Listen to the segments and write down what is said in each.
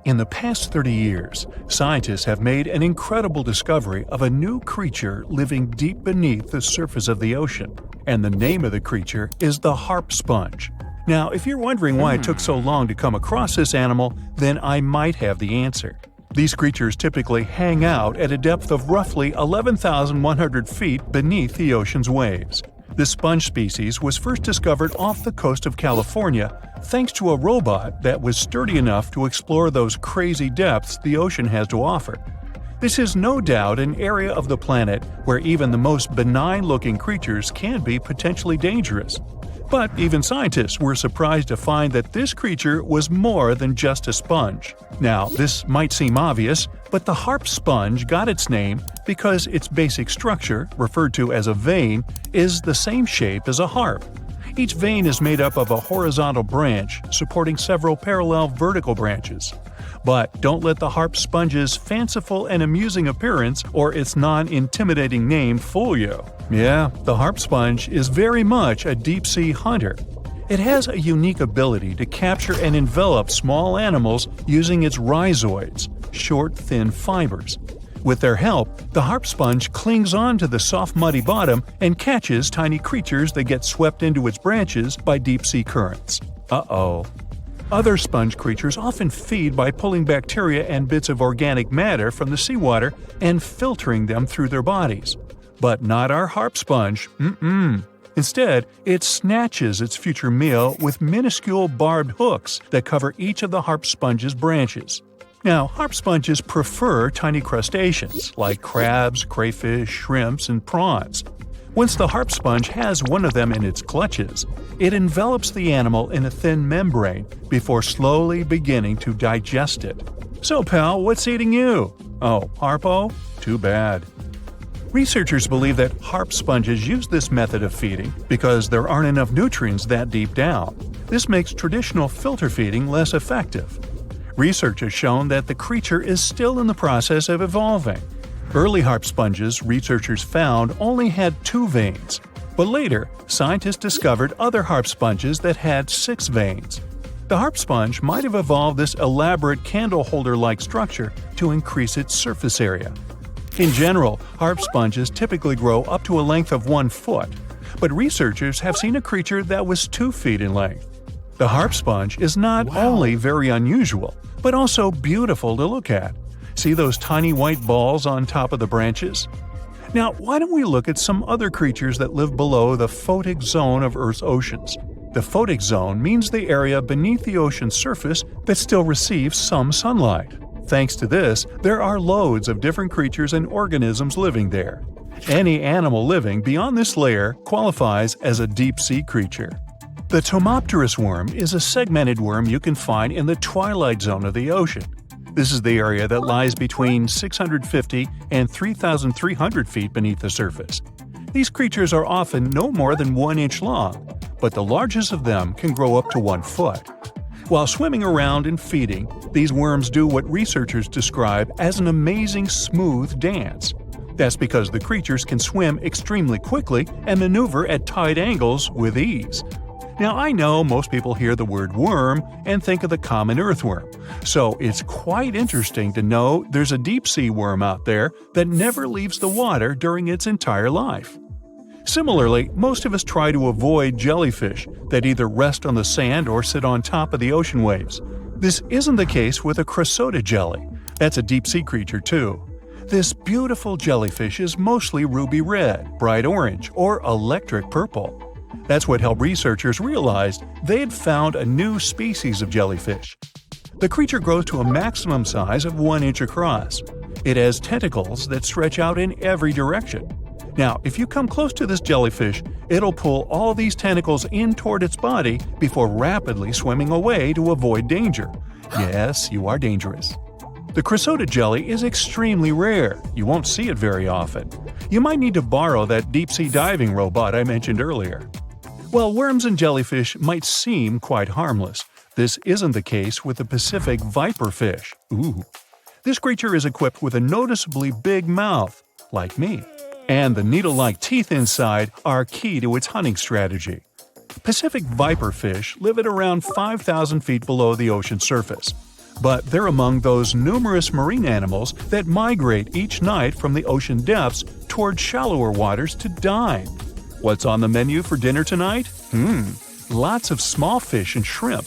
In the past 30 years, scientists have made an incredible discovery of a new creature living deep beneath the surface of the ocean, and the name of the creature is the harp sponge. Now, if you're wondering why it took so long to come across this animal, then I might have the answer. These creatures typically hang out at a depth of roughly 11,100 feet beneath the ocean's waves. This sponge species was first discovered off the coast of California thanks to a robot that was sturdy enough to explore those crazy depths the ocean has to offer. This is no doubt an area of the planet where even the most benign-looking creatures can be potentially dangerous. But even scientists were surprised to find that this creature was more than just a sponge. Now, this might seem obvious, but the harp sponge got its name because its basic structure, referred to as a vein, is the same shape as a harp. Each vein is made up of a horizontal branch supporting several parallel vertical branches. But don't let the harp sponge's fanciful and amusing appearance or its non-intimidating name fool you. Yeah, the harp sponge is very much a deep-sea hunter. It has a unique ability to capture and envelop small animals using its rhizoids, short, thin fibers. With their help, the harp sponge clings on to the soft muddy bottom and catches tiny creatures that get swept into its branches by deep-sea currents. Uh-oh. Other sponge creatures often feed by pulling bacteria and bits of organic matter from the seawater and filtering them through their bodies. But not our harp sponge. Instead, it snatches its future meal with minuscule barbed hooks that cover each of the harp sponge's branches. Now, harp sponges prefer tiny crustaceans like crabs, crayfish, shrimps, and prawns. Once the harp sponge has one of them in its clutches, it envelops the animal in a thin membrane before slowly beginning to digest it. So, pal, what's eating you? Oh, Harpo? Too bad. Researchers believe that harp sponges use this method of feeding because there aren't enough nutrients that deep down. This makes traditional filter feeding less effective. Research has shown that the creature is still in the process of evolving. Early harp sponges researchers found only had 2 veins, but later scientists discovered other harp sponges that had 6 veins. The harp sponge might have evolved this elaborate candle holder-like structure to increase its surface area. In general, harp sponges typically grow up to a length of 1 foot, but researchers have seen a creature that was 2 feet in length. The harp sponge is not only very unusual, but also beautiful to look at. See those tiny white balls on top of the branches? Now, why don't we look at some other creatures that live below the photic zone of Earth's oceans? The photic zone means the area beneath the ocean's surface that still receives some sunlight. Thanks to this, there are loads of different creatures and organisms living there. Any animal living beyond this layer qualifies as a deep-sea creature. The Tomopterus worm is a segmented worm you can find in the twilight zone of the ocean. This is the area that lies between 650 and 3,300 feet beneath the surface. These creatures are often no more than 1 inch long, but the largest of them can grow up to 1 foot. While swimming around and feeding, these worms do what researchers describe as an amazing smooth dance. That's because the creatures can swim extremely quickly and maneuver at tight angles with ease. Now, I know most people hear the word worm and think of the common earthworm, so it's quite interesting to know there's a deep-sea worm out there that never leaves the water during its entire life. Similarly, most of us try to avoid jellyfish that either rest on the sand or sit on top of the ocean waves. This isn't the case with a chrysota jelly. That's a deep-sea creature too. This beautiful jellyfish is mostly ruby red, bright orange, or electric purple. That's what helped researchers realize they had found a new species of jellyfish. The creature grows to a maximum size of 1 inch across. It has tentacles that stretch out in every direction. Now, if you come close to this jellyfish, it'll pull all these tentacles in toward its body before rapidly swimming away to avoid danger. Yes, you are dangerous. The chrysota jelly is extremely rare. You won't see it very often. You might need to borrow that deep-sea diving robot I mentioned earlier. While worms and jellyfish might seem quite harmless, this isn't the case with the Pacific viperfish. Ooh. This creature is equipped with a noticeably big mouth, like me, and the needle-like teeth inside are key to its hunting strategy. Pacific viperfish live at around 5,000 feet below the ocean surface. but they're among those numerous marine animals that migrate each night from the ocean depths toward shallower waters to dine. What's on the menu for dinner tonight? Lots of small fish and shrimp.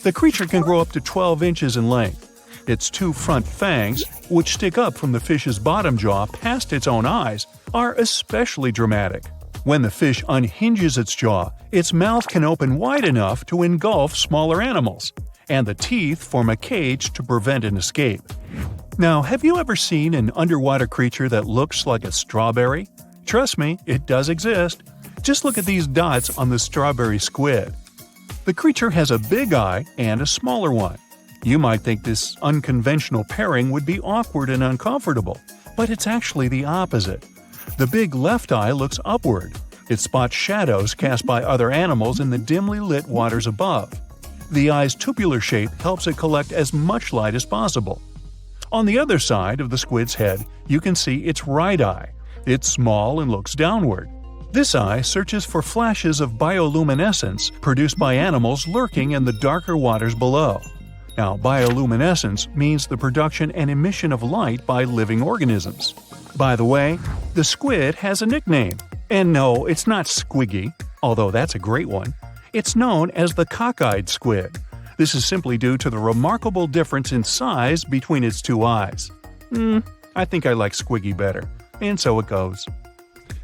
The creature can grow up to 12 inches in length. Its two front fangs, which stick up from the fish's bottom jaw past its own eyes, are especially dramatic. When the fish unhinges its jaw, its mouth can open wide enough to engulf smaller animals, and the teeth form a cage to prevent an escape. Now, have you ever seen an underwater creature that looks like a strawberry? Trust me, it does exist. Just look at these dots on the strawberry squid. The creature has a big eye and a smaller one. You might think this unconventional pairing would be awkward and uncomfortable, but it's actually the opposite. The big left eye looks upward. It spots shadows cast by other animals in the dimly lit waters above. The eye's tubular shape helps it collect as much light as possible. On the other side of the squid's head, you can see its right eye. It's small and looks downward. This eye searches for flashes of bioluminescence produced by animals lurking in the darker waters below. Now, bioluminescence means the production and emission of light by living organisms. By the way, the squid has a nickname. And no, it's not Squiggy, although that's a great one. It's known as the cockeyed squid. This is simply due to the remarkable difference in size between its two eyes. I think I like Squiggy better, and so it goes.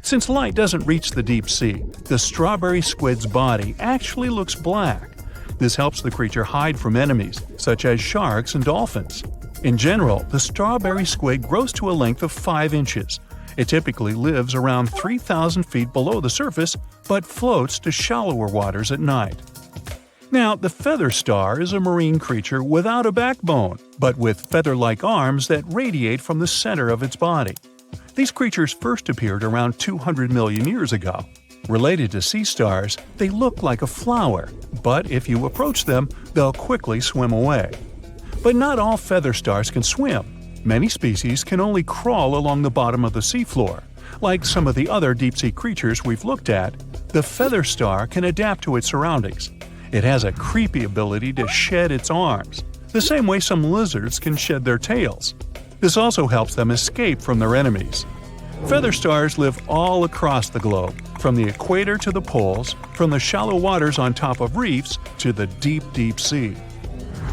Since light doesn't reach the deep sea, the strawberry squid's body actually looks black. This helps the creature hide from enemies, such as sharks and dolphins. In general, the strawberry squid grows to a length of 5 inches. It typically lives around 3,000 feet below the surface, but floats to shallower waters at night. Now, the feather star is a marine creature without a backbone, but with feather-like arms that radiate from the center of its body. These creatures first appeared around 200 million years ago. Related to sea stars, they look like a flower, but if you approach them, they'll quickly swim away. But not all feather stars can swim. Many species can only crawl along the bottom of the seafloor. Like some of the other deep-sea creatures we've looked at, the feather star can adapt to its surroundings. It has a creepy ability to shed its arms, the same way some lizards can shed their tails. This also helps them escape from their enemies. Feather stars live all across the globe, from the equator to the poles, from the shallow waters on top of reefs to the deep, deep sea.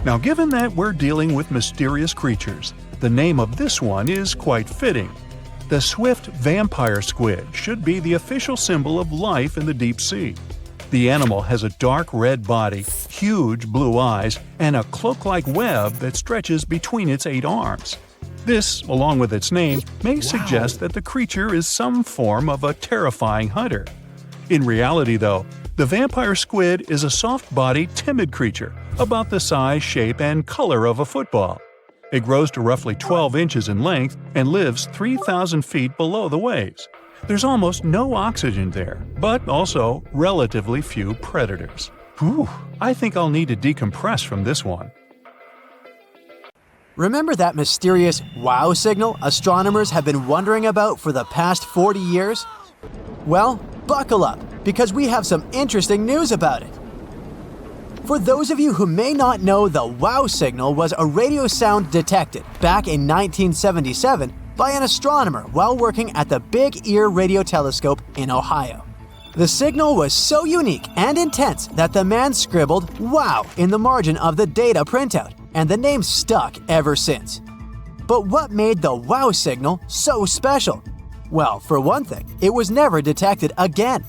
Now, given that we're dealing with mysterious creatures, the name of this one is quite fitting. The swift vampire squid should be the official symbol of life in the deep sea. The animal has a dark red body, huge blue eyes, and a cloak-like web that stretches between its 8 arms. This, along with its name, may suggest that the creature is some form of a terrifying hunter. In reality, though, the vampire squid is a soft-bodied, timid creature, about the size, shape, and color of a football. It grows to roughly 12 inches in length and lives 3,000 feet below the waves. There's almost no oxygen there, but also relatively few predators. I think I'll need to decompress from this one. Remember that mysterious wow signal astronomers have been wondering about for the past 40 years? Well, buckle up, because we have some interesting news about it. For those of you who may not know, the wow signal was a radio sound detected back in 1977 by an astronomer while working at the Big Ear Radio Telescope in Ohio. The signal was so unique and intense that the man scribbled "wow" in the margin of the data printout, and the name stuck ever since. But what made the wow signal so special? Well, for one thing, it was never detected again.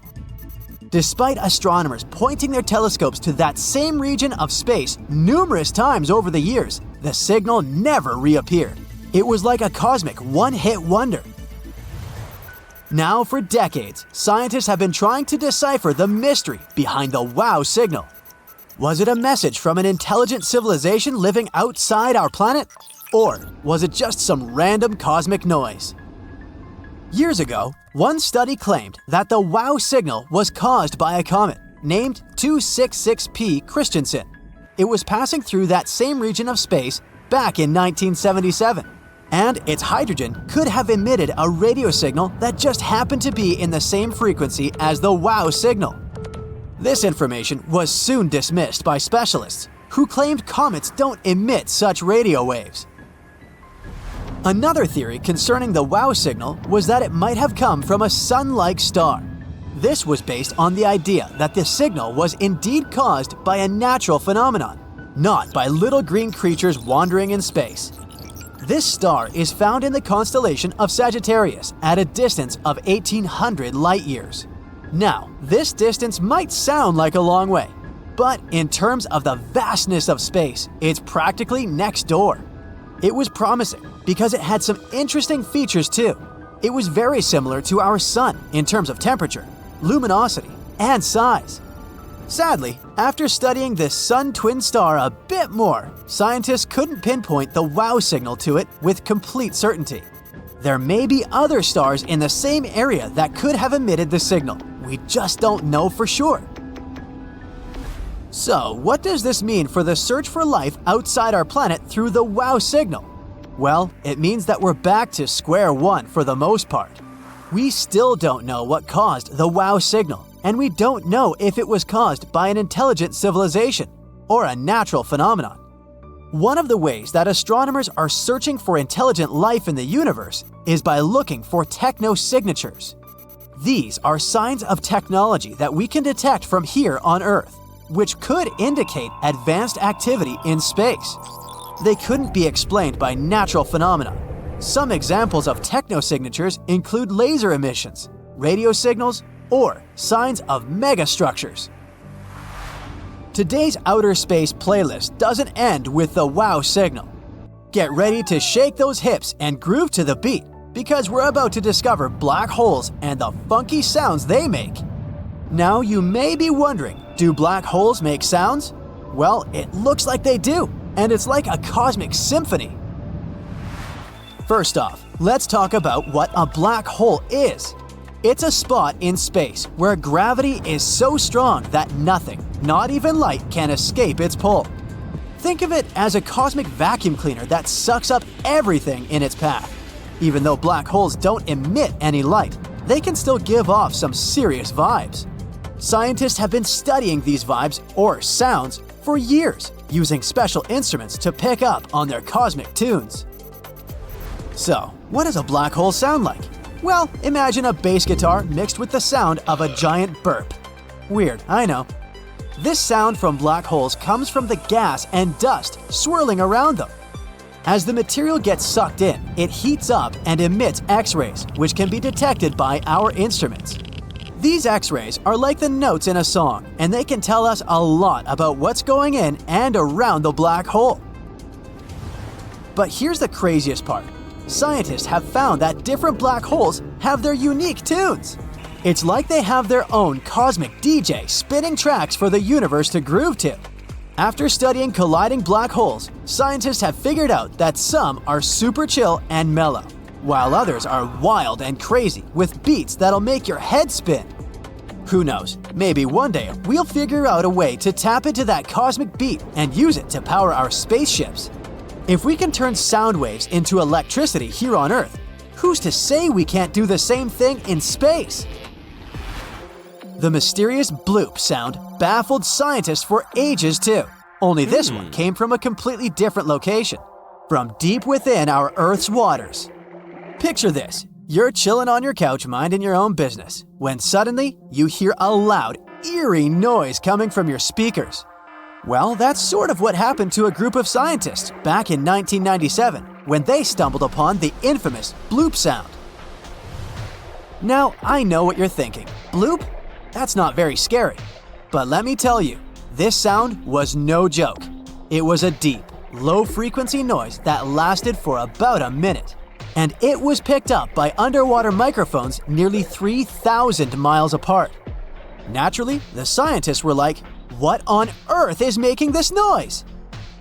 Despite astronomers pointing their telescopes to that same region of space numerous times over the years, the signal never reappeared. It was like a cosmic one-hit wonder. Now, for decades, scientists have been trying to decipher the mystery behind the wow signal. Was it a message from an intelligent civilization living outside our planet? Or was it just some random cosmic noise? Years ago, one study claimed that the wow signal was caused by a comet named 266P Christensen. It was passing through that same region of space back in 1977. And its hydrogen could have emitted a radio signal that just happened to be in the same frequency as the wow signal. This information was soon dismissed by specialists, who claimed comets don't emit such radio waves. Another theory concerning the WOW signal was that it might have come from a sun-like star. This was based on the idea that the signal was indeed caused by a natural phenomenon, not by little green creatures wandering in space. This star is found in the constellation of Sagittarius at a distance of 1,800 light-years. Now, this distance might sound like a long way, but in terms of the vastness of space, it's practically next door. It was promising because it had some interesting features too. It was very similar to our Sun in terms of temperature, luminosity, and size. Sadly, after studying this Sun twin star a bit more, scientists couldn't pinpoint the WOW signal to it with complete certainty. There may be other stars in the same area that could have emitted the signal. We just don't know for sure. So, what does this mean for the search for life outside our planet through the WOW signal? Well, it means that we're back to square one for the most part. We still don't know what caused the WOW signal, and we don't know if it was caused by an intelligent civilization or a natural phenomenon. One of the ways that astronomers are searching for intelligent life in the universe is by looking for technosignatures. These are signs of technology that we can detect from here on Earth, which could indicate advanced activity in space. They couldn't be explained by natural phenomena. Some examples of technosignatures include laser emissions, radio signals, or signs of megastructures. Today's outer space playlist doesn't end with the WOW signal. Get ready to shake those hips and groove to the beat, because we're about to discover black holes and the funky sounds they make. Now you may be wondering, do black holes make sounds? Well, it looks like they do, and it's like a cosmic symphony. First off, let's talk about what a black hole is. It's a spot in space where gravity is so strong that nothing, not even light, can escape its pull. Think of it as a cosmic vacuum cleaner that sucks up everything in its path. Even though black holes don't emit any light, they can still give off some serious vibes. Scientists have been studying these vibes, or sounds, for years, using special instruments to pick up on their cosmic tunes. So, what does a black hole sound like? Well, imagine a bass guitar mixed with the sound of a giant burp. Weird, I know. This sound from black holes comes from the gas and dust swirling around them. As the material gets sucked in, it heats up and emits X-rays, which can be detected by our instruments. These X-rays are like the notes in a song, and they can tell us a lot about what's going in and around the black hole. But here's the craziest part. Scientists have found that different black holes have their unique tunes. It's like they have their own cosmic DJ spinning tracks for the universe to groove to. After studying colliding black holes, scientists have figured out that some are super chill and mellow, while others are wild and crazy with beats that'll make your head spin. Who knows, maybe one day we'll figure out a way to tap into that cosmic beat and use it to power our spaceships. If we can turn sound waves into electricity here on Earth, who's to say we can't do the same thing in space? The mysterious bloop sound baffled scientists for ages too, only this one came from a completely different location, from deep within our Earth's waters. Picture this, you're chilling on your couch minding your own business, when suddenly you hear a loud, eerie noise coming from your speakers. Well, that's sort of what happened to a group of scientists back in 1997 when they stumbled upon the infamous bloop sound. Now, I know what you're thinking. Bloop? That's not very scary. But let me tell you, this sound was no joke. It was a deep, low-frequency noise that lasted for about a minute. And it was picked up by underwater microphones nearly 3,000 miles apart. Naturally, the scientists were like, what on earth is making this noise?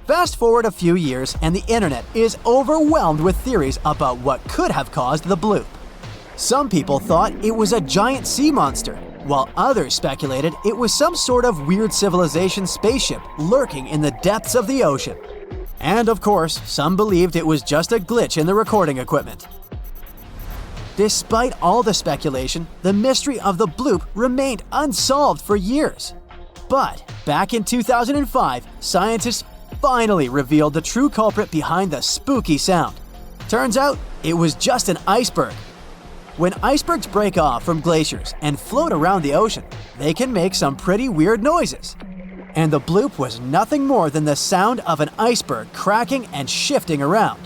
Fast forward a few years and the internet is overwhelmed with theories about what could have caused the bloop. Some people thought it was a giant sea monster, while others speculated it was some sort of weird civilization spaceship lurking in the depths of the ocean. And of course, some believed it was just a glitch in the recording equipment. Despite all the speculation, the mystery of the bloop remained unsolved for years. But Back in 2005, scientists finally revealed the true culprit behind the spooky sound. Turns out, it was just an iceberg. When icebergs break off from glaciers and float around the ocean, they can make some pretty weird noises. And the bloop was nothing more than the sound of an iceberg cracking and shifting around.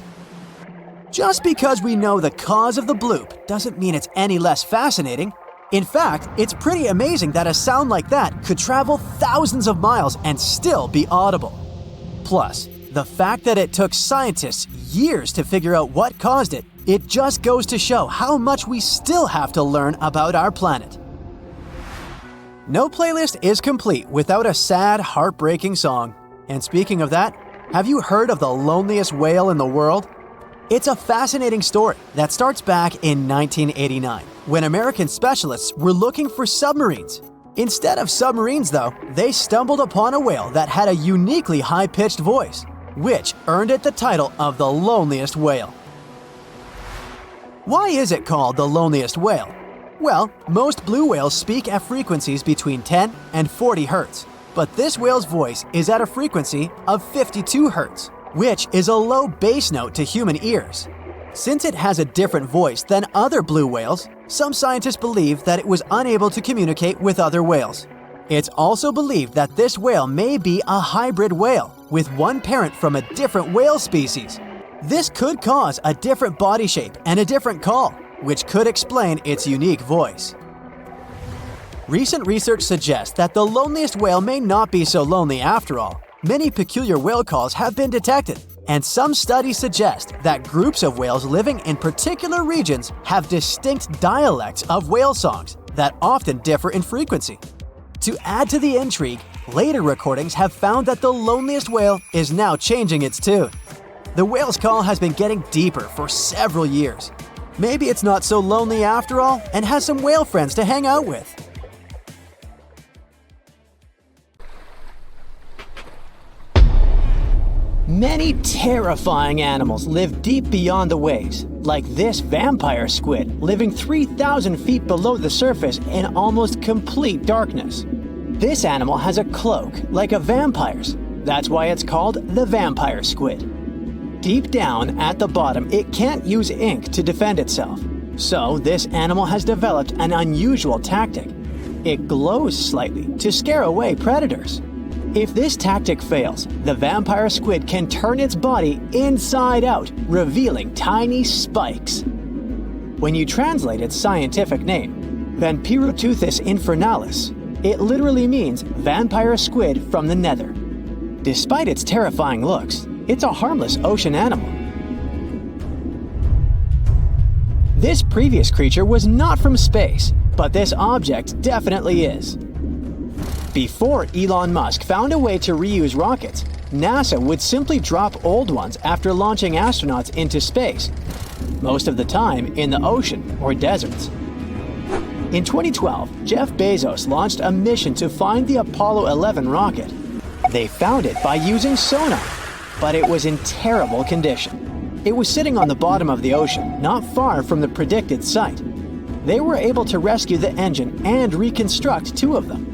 Just because we know the cause of the bloop doesn't mean it's any less fascinating. In fact, it's pretty amazing that a sound like that could travel thousands of miles and still be audible. Plus, the fact that it took scientists years to figure out what caused it, it just goes to show how much we still have to learn about our planet. No playlist is complete without a sad, heartbreaking song. And speaking of that, have you heard of the loneliest whale in the world? It's a fascinating story that starts back in 1989, when American specialists were looking for submarines. Instead of submarines, though, they stumbled upon a whale that had a uniquely high-pitched voice, which earned it the title of the loneliest whale. Why is it called the loneliest whale? Well, most blue whales speak at frequencies between 10 and 40 Hz, but this whale's voice is at a frequency of 52 Hz, which is a low bass note to human ears. Since it has a different voice than other blue whales, some scientists believe that it was unable to communicate with other whales. It's also believed that this whale may be a hybrid whale, with one parent from a different whale species. This could cause a different body shape and a different call, which could explain its unique voice. Recent research suggests that the loneliest whale may not be so lonely after all. Many peculiar whale calls have been detected, and some studies suggest that groups of whales living in particular regions have distinct dialects of whale songs that often differ in frequency. To add to the intrigue, later recordings have found that the loneliest whale is now changing its tune. The whale's call has been getting deeper for several years. Maybe it's not so lonely after all and has some whale friends to hang out with. Many terrifying animals live deep beyond the waves, like this vampire squid living 3,000 feet below the surface in almost complete darkness. This animal has a cloak, like a vampire's. That's why it's called the vampire squid. Deep down at the bottom, it can't use ink to defend itself. So this animal has developed an unusual tactic. It glows slightly to scare away predators. If this tactic fails, the vampire squid can turn its body inside out, revealing tiny spikes. When you translate its scientific name, Vampiroteuthis infernalis, it literally means vampire squid from the nether. Despite its terrifying looks, it's a harmless ocean animal. This previous creature was not from space, but this object definitely is. Before Elon Musk found a way to reuse rockets, NASA would simply drop old ones after launching astronauts into space, most of the time in the ocean or deserts. In 2012, Jeff Bezos launched a mission to find the Apollo 11 rocket. They found it by using sonar, but it was in terrible condition. It was sitting on the bottom of the ocean, not far from the predicted site. They were able to rescue the engine and reconstruct 2 of them.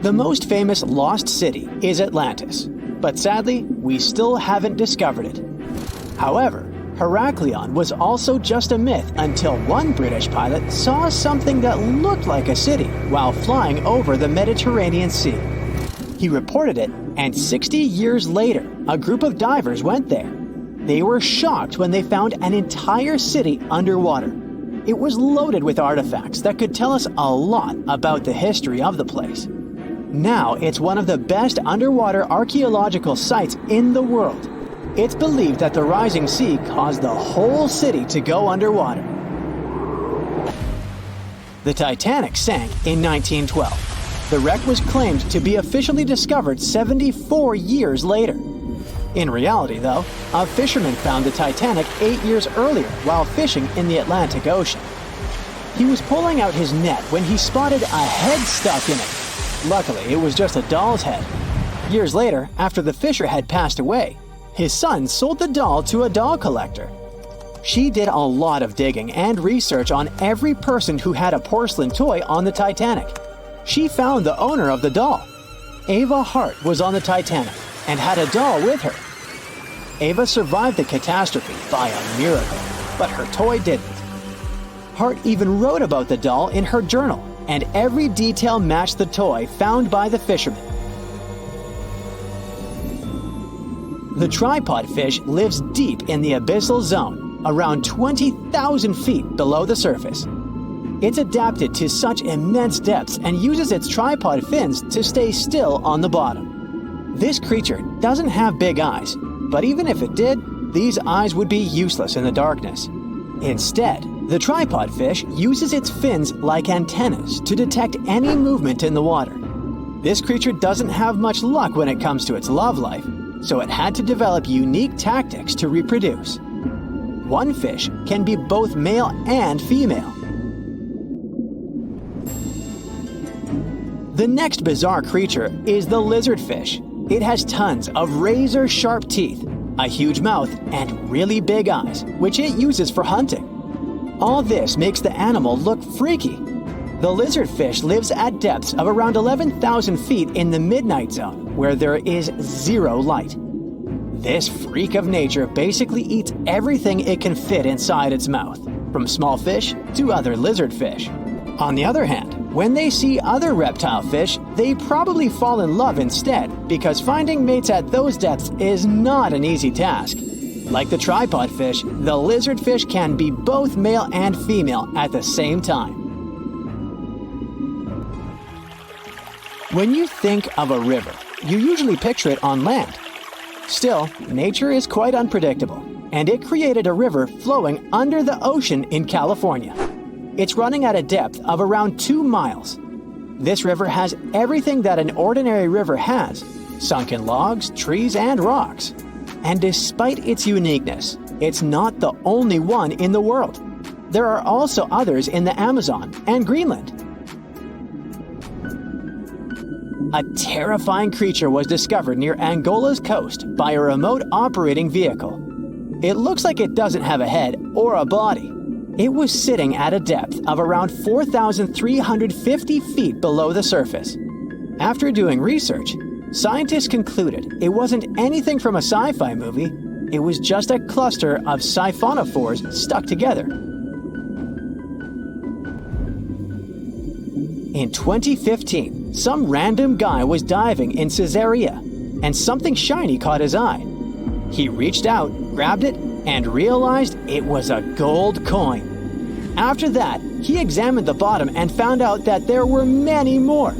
The most famous lost city is Atlantis, but sadly, we still haven't discovered it. However, Heraklion was also just a myth until one British pilot saw something that looked like a city while flying over the Mediterranean Sea. He reported it, and 60 years later, a group of divers went there. They were shocked when they found an entire city underwater. It was loaded with artifacts that could tell us a lot about the history of the place. Now it's one of the best underwater archaeological sites in the world. It's believed that the rising sea caused the whole city to go underwater. The Titanic sank in 1912. The wreck was claimed to be officially discovered 74 years later. In reality, though, a fisherman found the Titanic 8 years earlier while fishing in the Atlantic Ocean. He was pulling out his net when he spotted a head stuck in it. Luckily, it was just a doll's head. Years later, after the fisher had passed away, his son sold the doll to a doll collector. She did a lot of digging and research on every person who had a porcelain toy on the Titanic. She found the owner of the doll. Ava Hart was on the Titanic and had a doll with her. Ava survived the catastrophe by a miracle, but her toy didn't. Hart even wrote about the doll in her journal, and every detail matched the toy found by the fisherman. The tripod fish lives deep in the abyssal zone, around 20,000 feet below the surface. It's adapted to such immense depths and uses its tripod fins to stay still on the bottom. This creature doesn't have big eyes, but even if it did, these eyes would be useless in the darkness. Instead, the tripod fish uses its fins like antennas to detect any movement in the water. This creature doesn't have much luck when it comes to its love life, so it had to develop unique tactics to reproduce. One fish can be both male and female. The next bizarre creature is the lizardfish. It has tons of razor-sharp teeth, a huge mouth, and really big eyes, which it uses for hunting. All this makes the animal look freaky. The lizardfish lives at depths of around 11,000 feet in the midnight zone, where there is zero light. This freak of nature basically eats everything it can fit inside its mouth, from small fish to other lizardfish. On the other hand, when they see other reptile fish, they probably fall in love instead, because finding mates at those depths is not an easy task. Like the tripod fish, the lizardfish can be both male and female at the same time. When you think of a river, you usually picture it on land. Still, nature is quite unpredictable, and it created a river flowing under the ocean in California. It's running at a depth of around 2 miles. This river has everything that an ordinary river has: sunken logs, trees, and rocks. And despite its uniqueness, it's not the only one in the world. There are also others in the Amazon and Greenland. A terrifying creature was discovered near Angola's coast by a remote operating vehicle. It looks like it doesn't have a head or a body. It was sitting at a depth of around 4,350 feet below the surface. After doing research, scientists concluded it wasn't anything from a sci-fi movie. It was just a cluster of siphonophores stuck together. In 2015, some random guy was diving in Caesarea, and something shiny caught his eye. He reached out, grabbed it, and realized it was a gold coin. After that, he examined the bottom and found out that there were many more.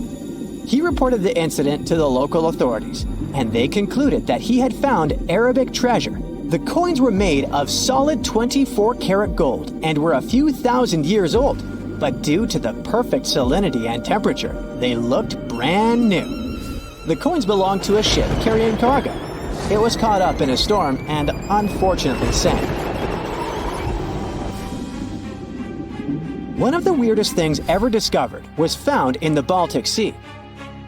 He reported the incident to the local authorities, and they concluded that he had found Arabic treasure. The coins were made of solid 24-karat gold and were a few thousand years old, but due to the perfect salinity and temperature, they looked brand new. The coins belonged to a ship carrying cargo. It was caught up in a storm and unfortunately sank. One of the weirdest things ever discovered was found in the Baltic Sea.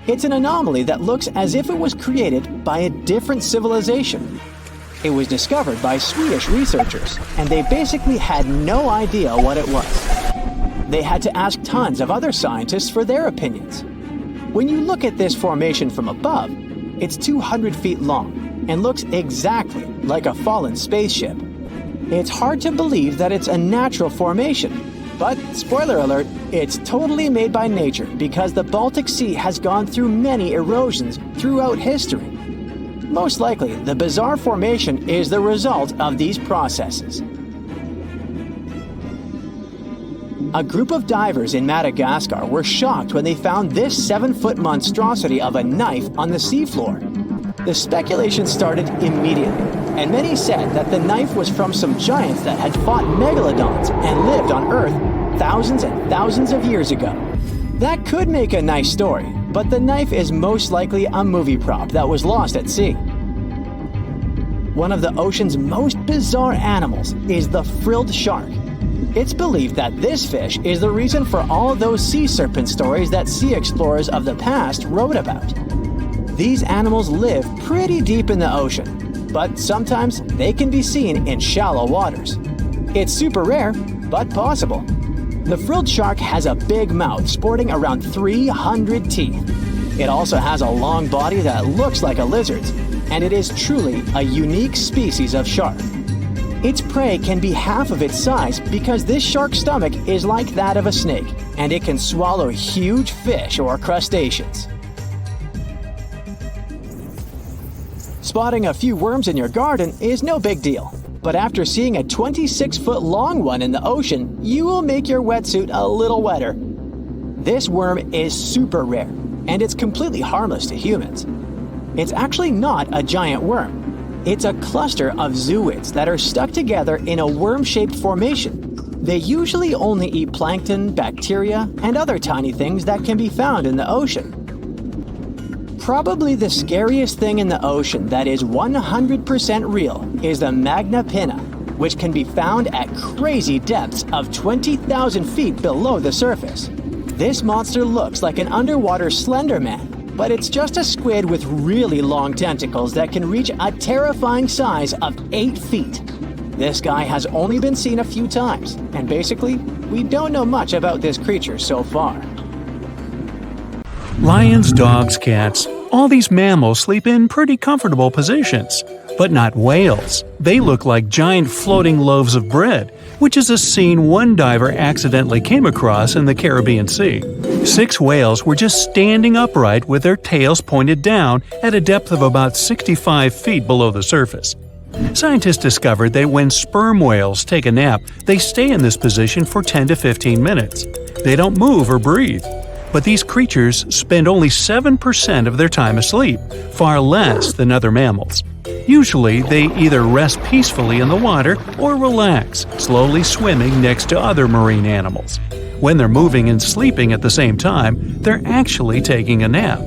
It's an anomaly that looks as if it was created by a different civilization. It was discovered by Swedish researchers, and they basically had no idea what it was. They had to ask tons of other scientists for their opinions. When you look at this formation from above, it's 200 feet long and looks exactly like a fallen spaceship. It's hard to believe that it's a natural formation. But, spoiler alert, it's totally made by nature because the Baltic Sea has gone through many erosions throughout history. Most likely, the bizarre formation is the result of these processes. A group of divers in Madagascar were shocked when they found this 7-foot monstrosity of a knife on the seafloor. The speculation started immediately, and many said that the knife was from some giants that had fought megalodons and lived on Earth thousands and thousands of years ago. That could make a nice story, but the knife is most likely a movie prop that was lost at sea. One of the ocean's most bizarre animals is the frilled shark. It's believed that this fish is the reason for all those sea serpent stories that sea explorers of the past wrote about. These animals live pretty deep in the ocean, but sometimes they can be seen in shallow waters. It's super rare, but possible. The frilled shark has a big mouth sporting around 300 teeth. It also has a long body that looks like a lizard's, and it is truly a unique species of shark. Its prey can be half of its size because this shark's stomach is like that of a snake, and it can swallow huge fish or crustaceans. Spotting a few worms in your garden is no big deal, but after seeing a 26-foot-long one in the ocean, you will make your wetsuit a little wetter. This worm is super rare, and it's completely harmless to humans. It's actually not a giant worm. It's a cluster of zooids that are stuck together in a worm-shaped formation. They usually only eat plankton, bacteria, and other tiny things that can be found in the ocean. Probably the scariest thing in the ocean that is 100% real is the magna pinna, which can be found at crazy depths of 20,000 feet below the surface. This monster looks like an underwater Slender Man, but it's just a squid with really long tentacles that can reach a terrifying size of 8 feet. This guy has only been seen a few times, and basically, we don't know much about this creature so far. Lions, dogs, cats, all these mammals sleep in pretty comfortable positions. But not whales. They look like giant floating loaves of bread, which is a scene one diver accidentally came across in the Caribbean Sea. 6 whales were just standing upright with their tails pointed down at a depth of about 65 feet below the surface. Scientists discovered that when sperm whales take a nap, they stay in this position for 10 to 15 minutes. They don't move or breathe. But these creatures spend only 7% of their time asleep, far less than other mammals. Usually, they either rest peacefully in the water or relax, slowly swimming next to other marine animals. When they're moving and sleeping at the same time, they're actually taking a nap.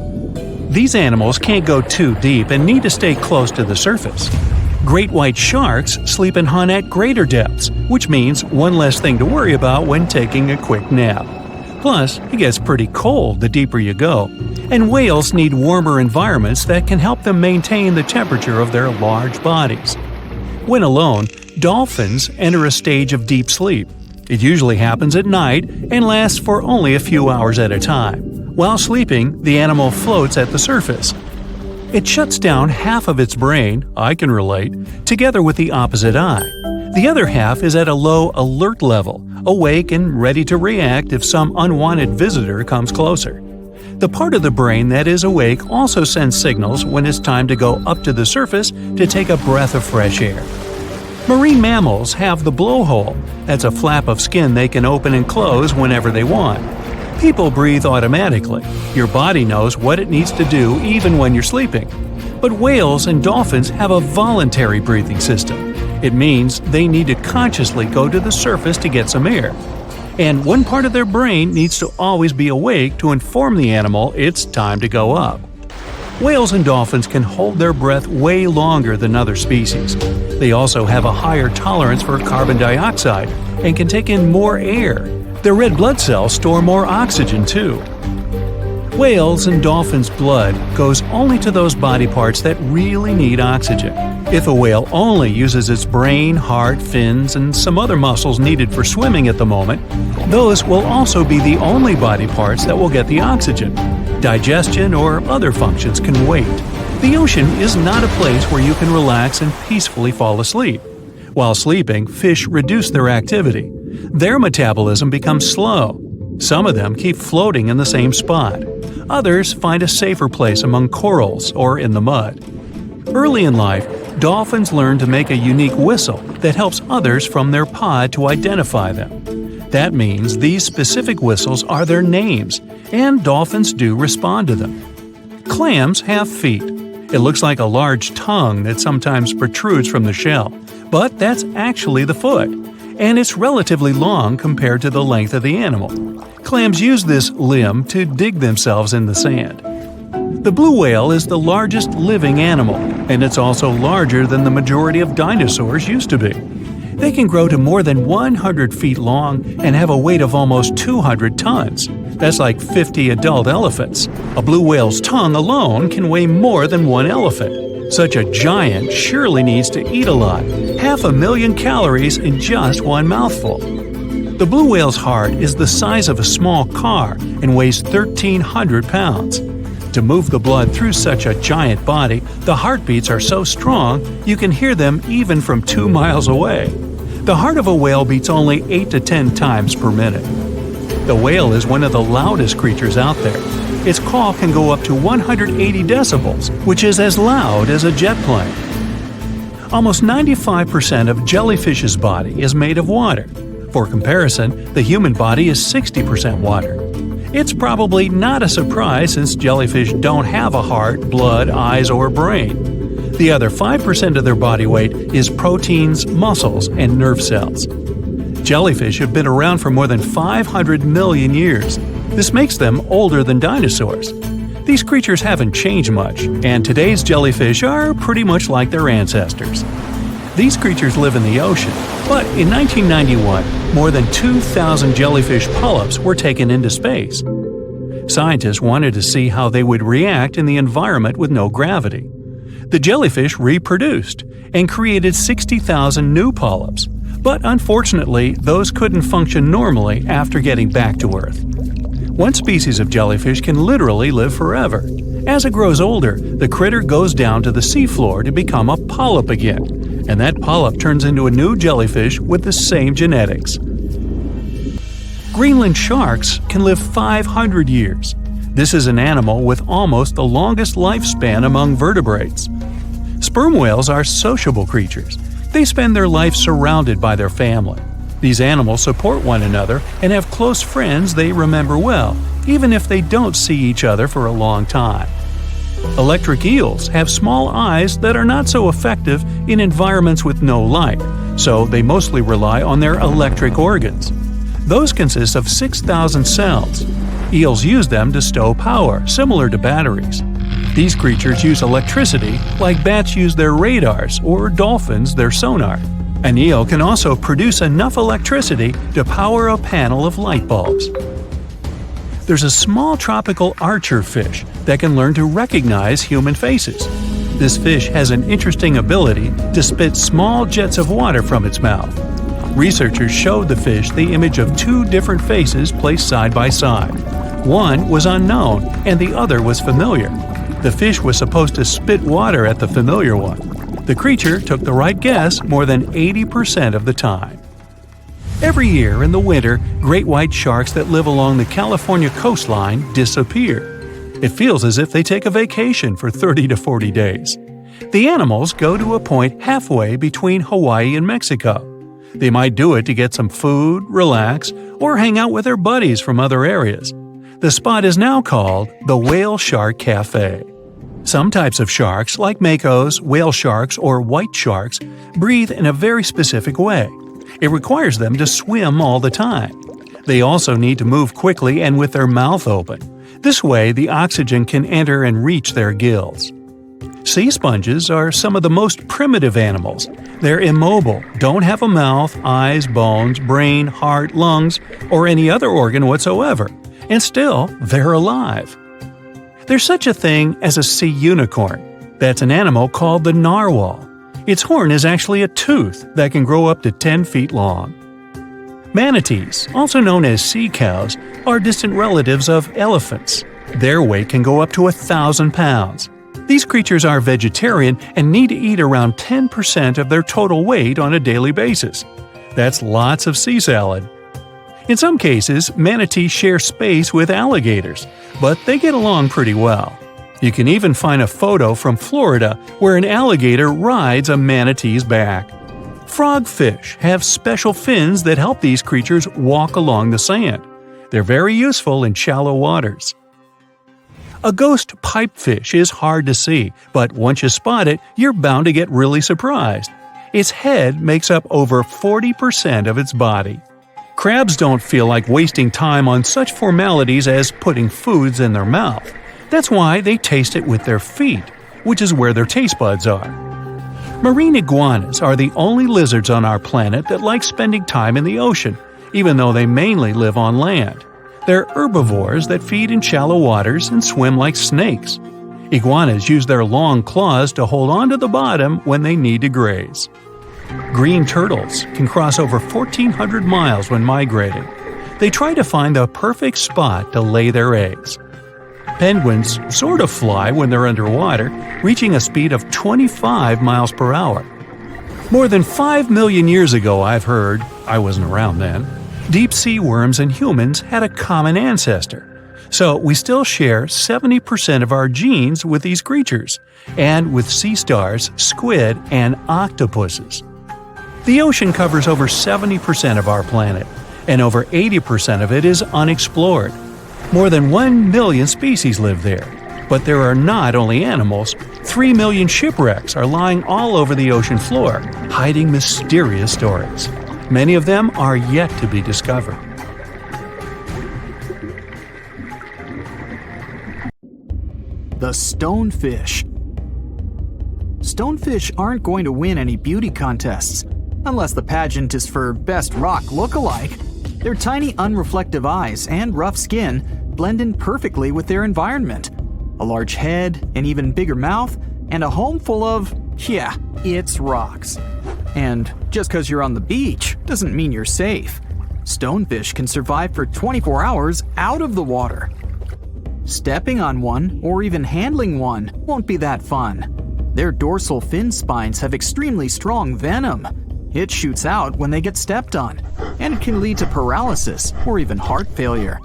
These animals can't go too deep and need to stay close to the surface. Great white sharks sleep and hunt at greater depths, which means one less thing to worry about when taking a quick nap. Plus, it gets pretty cold the deeper you go, and whales need warmer environments that can help them maintain the temperature of their large bodies. When alone, dolphins enter a stage of deep sleep. It usually happens at night and lasts for only a few hours at a time. While sleeping, the animal floats at the surface. It shuts down half of its brain, I can relate, together with the opposite eye. The other half is at a low alert level, awake and ready to react if some unwanted visitor comes closer. The part of the brain that is awake also sends signals when it's time to go up to the surface to take a breath of fresh air. Marine mammals have the blowhole. That's a flap of skin they can open and close whenever they want. People breathe automatically. Your body knows what it needs to do even when you're sleeping. But whales and dolphins have a voluntary breathing system. It means they need to consciously go to the surface to get some air. And one part of their brain needs to always be awake to inform the animal it's time to go up. Whales and dolphins can hold their breath way longer than other species. They also have a higher tolerance for carbon dioxide and can take in more air. Their red blood cells store more oxygen too. Whales and dolphins' blood goes only to those body parts that really need oxygen. If a whale only uses its brain, heart, fins, and some other muscles needed for swimming at the moment, those will also be the only body parts that will get the oxygen. Digestion or other functions can wait. The ocean is not a place where you can relax and peacefully fall asleep. While sleeping, fish reduce their activity. Their metabolism becomes slow. Some of them keep floating in the same spot. Others find a safer place among corals or in the mud. Early in life, dolphins learn to make a unique whistle that helps others from their pod to identify them. That means these specific whistles are their names, and dolphins do respond to them. Clams have feet. It looks like a large tongue that sometimes protrudes from the shell, but that's actually the foot, and it's relatively long compared to the length of the animal. Clams use this limb to dig themselves in the sand. The blue whale is the largest living animal, and it's also larger than the majority of dinosaurs used to be. They can grow to more than 100 feet long and have a weight of almost 200 tons. That's like 50 adult elephants. A blue whale's tongue alone can weigh more than one elephant. Such a giant surely needs to eat a lot, 500,000 calories in just one mouthful. The blue whale's heart is the size of a small car and weighs 1,300 pounds. To move the blood through such a giant body, the heartbeats are so strong you can hear them even from 2 miles away. The heart of a whale beats only 8 to 10 times per minute. The whale is one of the loudest creatures out there. Its call can go up to 180 decibels, which is as loud as a jet plane. Almost 95% of jellyfish's body is made of water. For comparison, the human body is 60% water. It's probably not a surprise since jellyfish don't have a heart, blood, eyes, or brain. The other 5% of their body weight is proteins, muscles, and nerve cells. Jellyfish have been around for more than 500 million years. This makes them older than dinosaurs. These creatures haven't changed much, and today's jellyfish are pretty much like their ancestors. These creatures live in the ocean, but in 1991, more than 2,000 jellyfish polyps were taken into space. Scientists wanted to see how they would react in the environment with no gravity. The jellyfish reproduced and created 60,000 new polyps, but unfortunately, those couldn't function normally after getting back to Earth. One species of jellyfish can literally live forever. As it grows older, the critter goes down to the seafloor to become a polyp again, and that polyp turns into a new jellyfish with the same genetics. Greenland sharks can live 500 years. This is an animal with almost the longest lifespan among vertebrates. Sperm whales are sociable creatures. They spend their life surrounded by their family. These animals support one another and have close friends they remember well, even if they don't see each other for a long time. Electric eels have small eyes that are not so effective in environments with no light, so they mostly rely on their electric organs. Those consist of 6,000 cells. Eels use them to stow power, similar to batteries. These creatures use electricity like bats use their radars or dolphins their sonar. An eel can also produce enough electricity to power a panel of light bulbs. There's a small tropical archer fish that can learn to recognize human faces. This fish has an interesting ability to spit small jets of water from its mouth. Researchers showed the fish the image of 2 different faces placed side by side. One was unknown and the other was familiar. The fish was supposed to spit water at the familiar one. The creature took the right guess more than 80% of the time. Every year in the winter, great white sharks that live along the California coastline disappear. It feels as if they take a vacation for 30 to 40 days. The animals go to a point halfway between Hawaii and Mexico. They might do it to get some food, relax, or hang out with their buddies from other areas. The spot is now called the Whale Shark Cafe. Some types of sharks, like makos, whale sharks, or white sharks, breathe in a very specific way. It requires them to swim all the time. They also need to move quickly and with their mouth open. This way, the oxygen can enter and reach their gills. Sea sponges are some of the most primitive animals. They're immobile, don't have a mouth, eyes, bones, brain, heart, lungs, or any other organ whatsoever, and still, they're alive. There's such a thing as a sea unicorn. That's an animal called the narwhal. Its horn is actually a tooth that can grow up to 10 feet long. Manatees, also known as sea cows, are distant relatives of elephants. Their weight can go up to 1,000 pounds. These creatures are vegetarian and need to eat around 10% of their total weight on a daily basis. That's lots of sea salad. In some cases, manatees share space with alligators, but they get along pretty well. You can even find a photo from Florida where an alligator rides a manatee's back. Frogfish have special fins that help these creatures walk along the sand. They're very useful in shallow waters. A ghost pipefish is hard to see, but once you spot it, you're bound to get really surprised. Its head makes up over 40% of its body. Crabs don't feel like wasting time on such formalities as putting foods in their mouth. That's why they taste it with their feet, which is where their taste buds are. Marine iguanas are the only lizards on our planet that like spending time in the ocean, even though they mainly live on land. They're herbivores that feed in shallow waters and swim like snakes. Iguanas use their long claws to hold onto the bottom when they need to graze. Green turtles can cross over 1,400 miles when migrating. They try to find the perfect spot to lay their eggs. Penguins sort of fly when they're underwater, reaching a speed of 25 miles per hour. More than 5 million years ago, I've heard, I wasn't around then, deep-sea worms and humans had a common ancestor. So we still share 70% of our genes with these creatures, and with sea stars, squid, and octopuses. The ocean covers over 70% of our planet, and over 80% of it is unexplored. More than 1 million species live there. But there are not only animals, 3 million shipwrecks are lying all over the ocean floor, hiding mysterious stories. Many of them are yet to be discovered. The stonefish. Stonefish aren't going to win any beauty contests, unless the pageant is for best rock look-alike. Their tiny unreflective eyes and rough skin blend in perfectly with their environment. A large head, an even bigger mouth, and a home full of, it's rocks. And just because you're on the beach doesn't mean you're safe. Stonefish can survive for 24 hours out of the water. Stepping on one, or even handling one, won't be that fun. Their dorsal fin spines have extremely strong venom. It shoots out when they get stepped on, and it can lead to paralysis or even heart failure.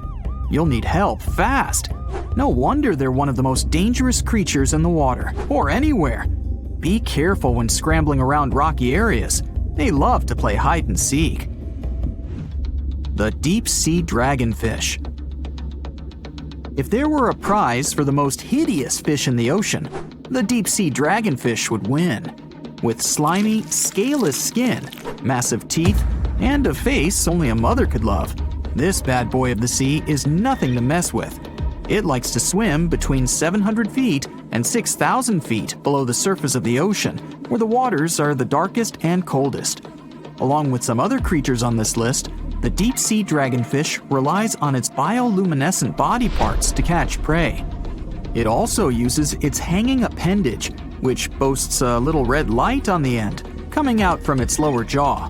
You'll need help fast. No wonder they're one of the most dangerous creatures in the water, or anywhere. Be careful when scrambling around rocky areas. They love to play hide and seek. The deep-sea dragonfish. If there were a prize for the most hideous fish in the ocean, the deep-sea dragonfish would win. With slimy, scaleless skin, massive teeth, and a face only a mother could love, this bad boy of the sea is nothing to mess with. It likes to swim between 700 feet and 6,000 feet below the surface of the ocean, where the waters are the darkest and coldest. Along with some other creatures on this list, the deep-sea dragonfish relies on its bioluminescent body parts to catch prey. It also uses its hanging appendage, which boasts a little red light on the end, coming out from its lower jaw.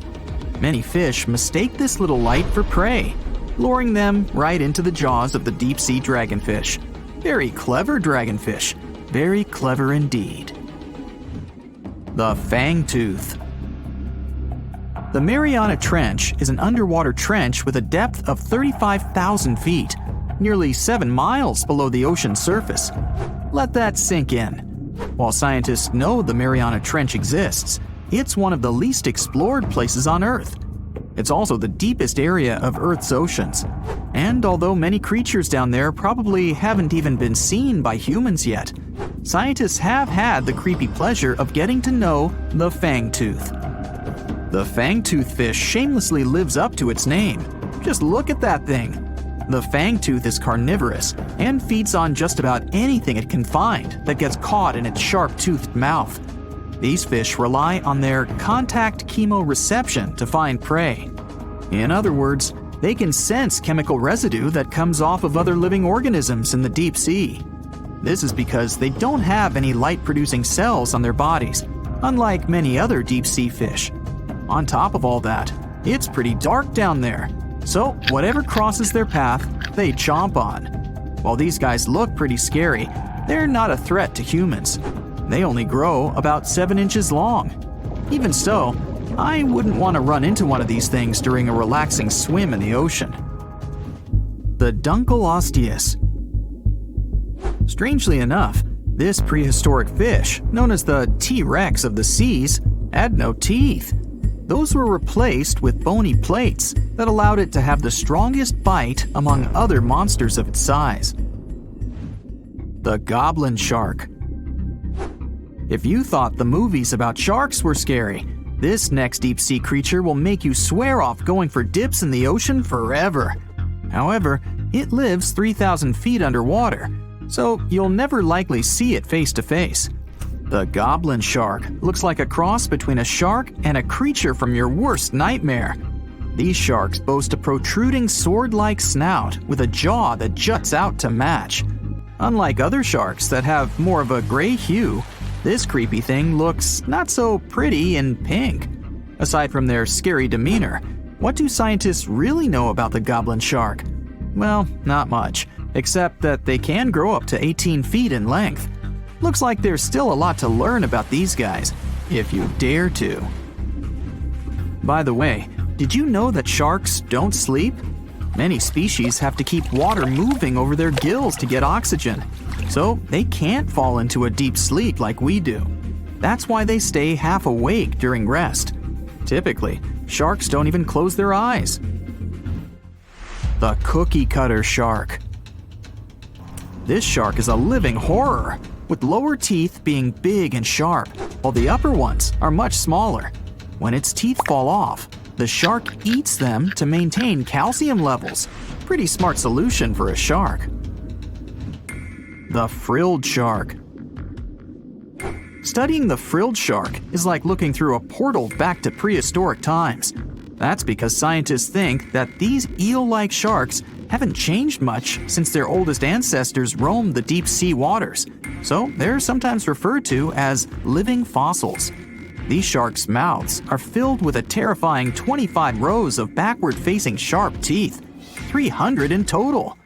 Many fish mistake this little light for prey, luring them right into the jaws of the deep-sea dragonfish. Very clever dragonfish, very clever indeed. The fangtooth. The Mariana Trench is an underwater trench with a depth of 35,000 feet, nearly 7 miles below the ocean surface. Let that sink in. While scientists know the Mariana Trench exists, it's one of the least explored places on Earth. It's also the deepest area of Earth's oceans. And although many creatures down there probably haven't even been seen by humans yet, scientists have had the creepy pleasure of getting to know the fangtooth. The fangtooth fish shamelessly lives up to its name. Just look at that thing. The fangtooth is carnivorous and feeds on just about anything it can find that gets caught in its sharp-toothed mouth. These fish rely on their contact chemoreception to find prey. In other words, they can sense chemical residue that comes off of other living organisms in the deep sea. This is because they don't have any light-producing cells on their bodies, unlike many other deep-sea fish. On top of all that, it's pretty dark down there, so whatever crosses their path, they chomp on. While these guys look pretty scary, they're not a threat to humans. They only grow about 7 inches long. Even so, I wouldn't want to run into one of these things during a relaxing swim in the ocean. The Dunkelosteius. Strangely enough, this prehistoric fish, known as the T-Rex of the seas, had no teeth. Those were replaced with bony plates that allowed it to have the strongest bite among other monsters of its size. The goblin shark. If you thought the movies about sharks were scary, this next deep-sea creature will make you swear off going for dips in the ocean forever. However, it lives 3,000 feet underwater, so you'll never likely see it face to face. The goblin shark looks like a cross between a shark and a creature from your worst nightmare. These sharks boast a protruding sword-like snout with a jaw that juts out to match. Unlike other sharks that have more of a gray hue, this creepy thing looks not so pretty and pink. Aside from their scary demeanor, what do scientists really know about the goblin shark? Well, not much, except that they can grow up to 18 feet in length. Looks like there's still a lot to learn about these guys, if you dare to. By the way, did you know that sharks don't sleep? Many species have to keep water moving over their gills to get oxygen, so they can't fall into a deep sleep like we do. That's why they stay half awake during rest. Typically, sharks don't even close their eyes. The cookie cutter shark. This shark is a living horror, with lower teeth being big and sharp, while the upper ones are much smaller. When its teeth fall off, the shark eats them to maintain calcium levels. Pretty smart solution for a shark. The frilled shark. Studying the frilled shark is like looking through a portal back to prehistoric times. That's because scientists think that these eel-like sharks haven't changed much since their oldest ancestors roamed the deep sea waters, so they're sometimes referred to as living fossils. These sharks' mouths are filled with a terrifying 25 rows of backward-facing sharp teeth, 300 in total.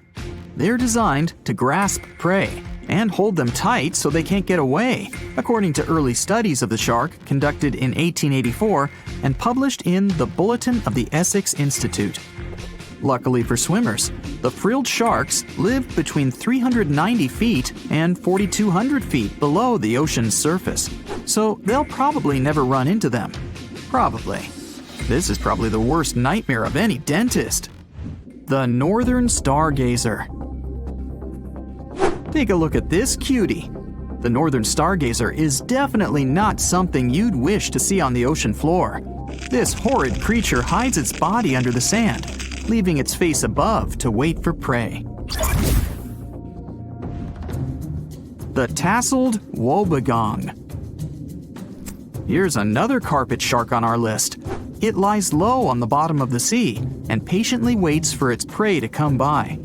They're designed to grasp prey and hold them tight so they can't get away, according to early studies of the shark conducted in 1884 and published in the Bulletin of the Essex Institute. Luckily for swimmers, the frilled sharks live between 390 feet and 4,200 feet below the ocean's surface, so they'll probably never run into them. Probably. This is probably the worst nightmare of any dentist. The northern stargazer. Take a look at this cutie. The northern stargazer is definitely not something you'd wish to see on the ocean floor. This horrid creature hides its body under the sand, leaving its face above to wait for prey. The tasseled wobbegong. Here's another carpet shark on our list. It lies low on the bottom of the sea and patiently waits for its prey to come by.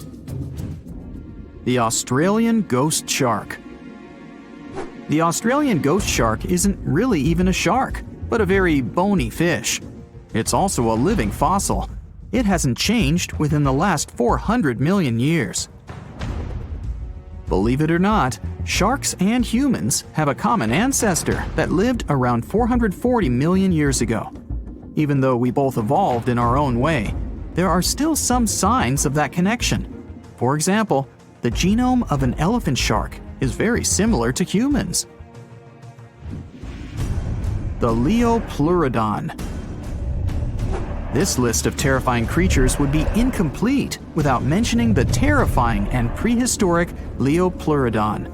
The Australian ghost shark. The Australian ghost shark isn't really even a shark, but a very bony fish. It's also a living fossil. It hasn't changed within the last 400 million years. Believe it or not, sharks and humans have a common ancestor that lived around 440 million years ago. Even though we both evolved in our own way, there are still some signs of that connection. For example, the genome of an elephant shark is very similar to humans. The Leopleurodon. This list of terrifying creatures would be incomplete without mentioning the terrifying and prehistoric Leopleurodon.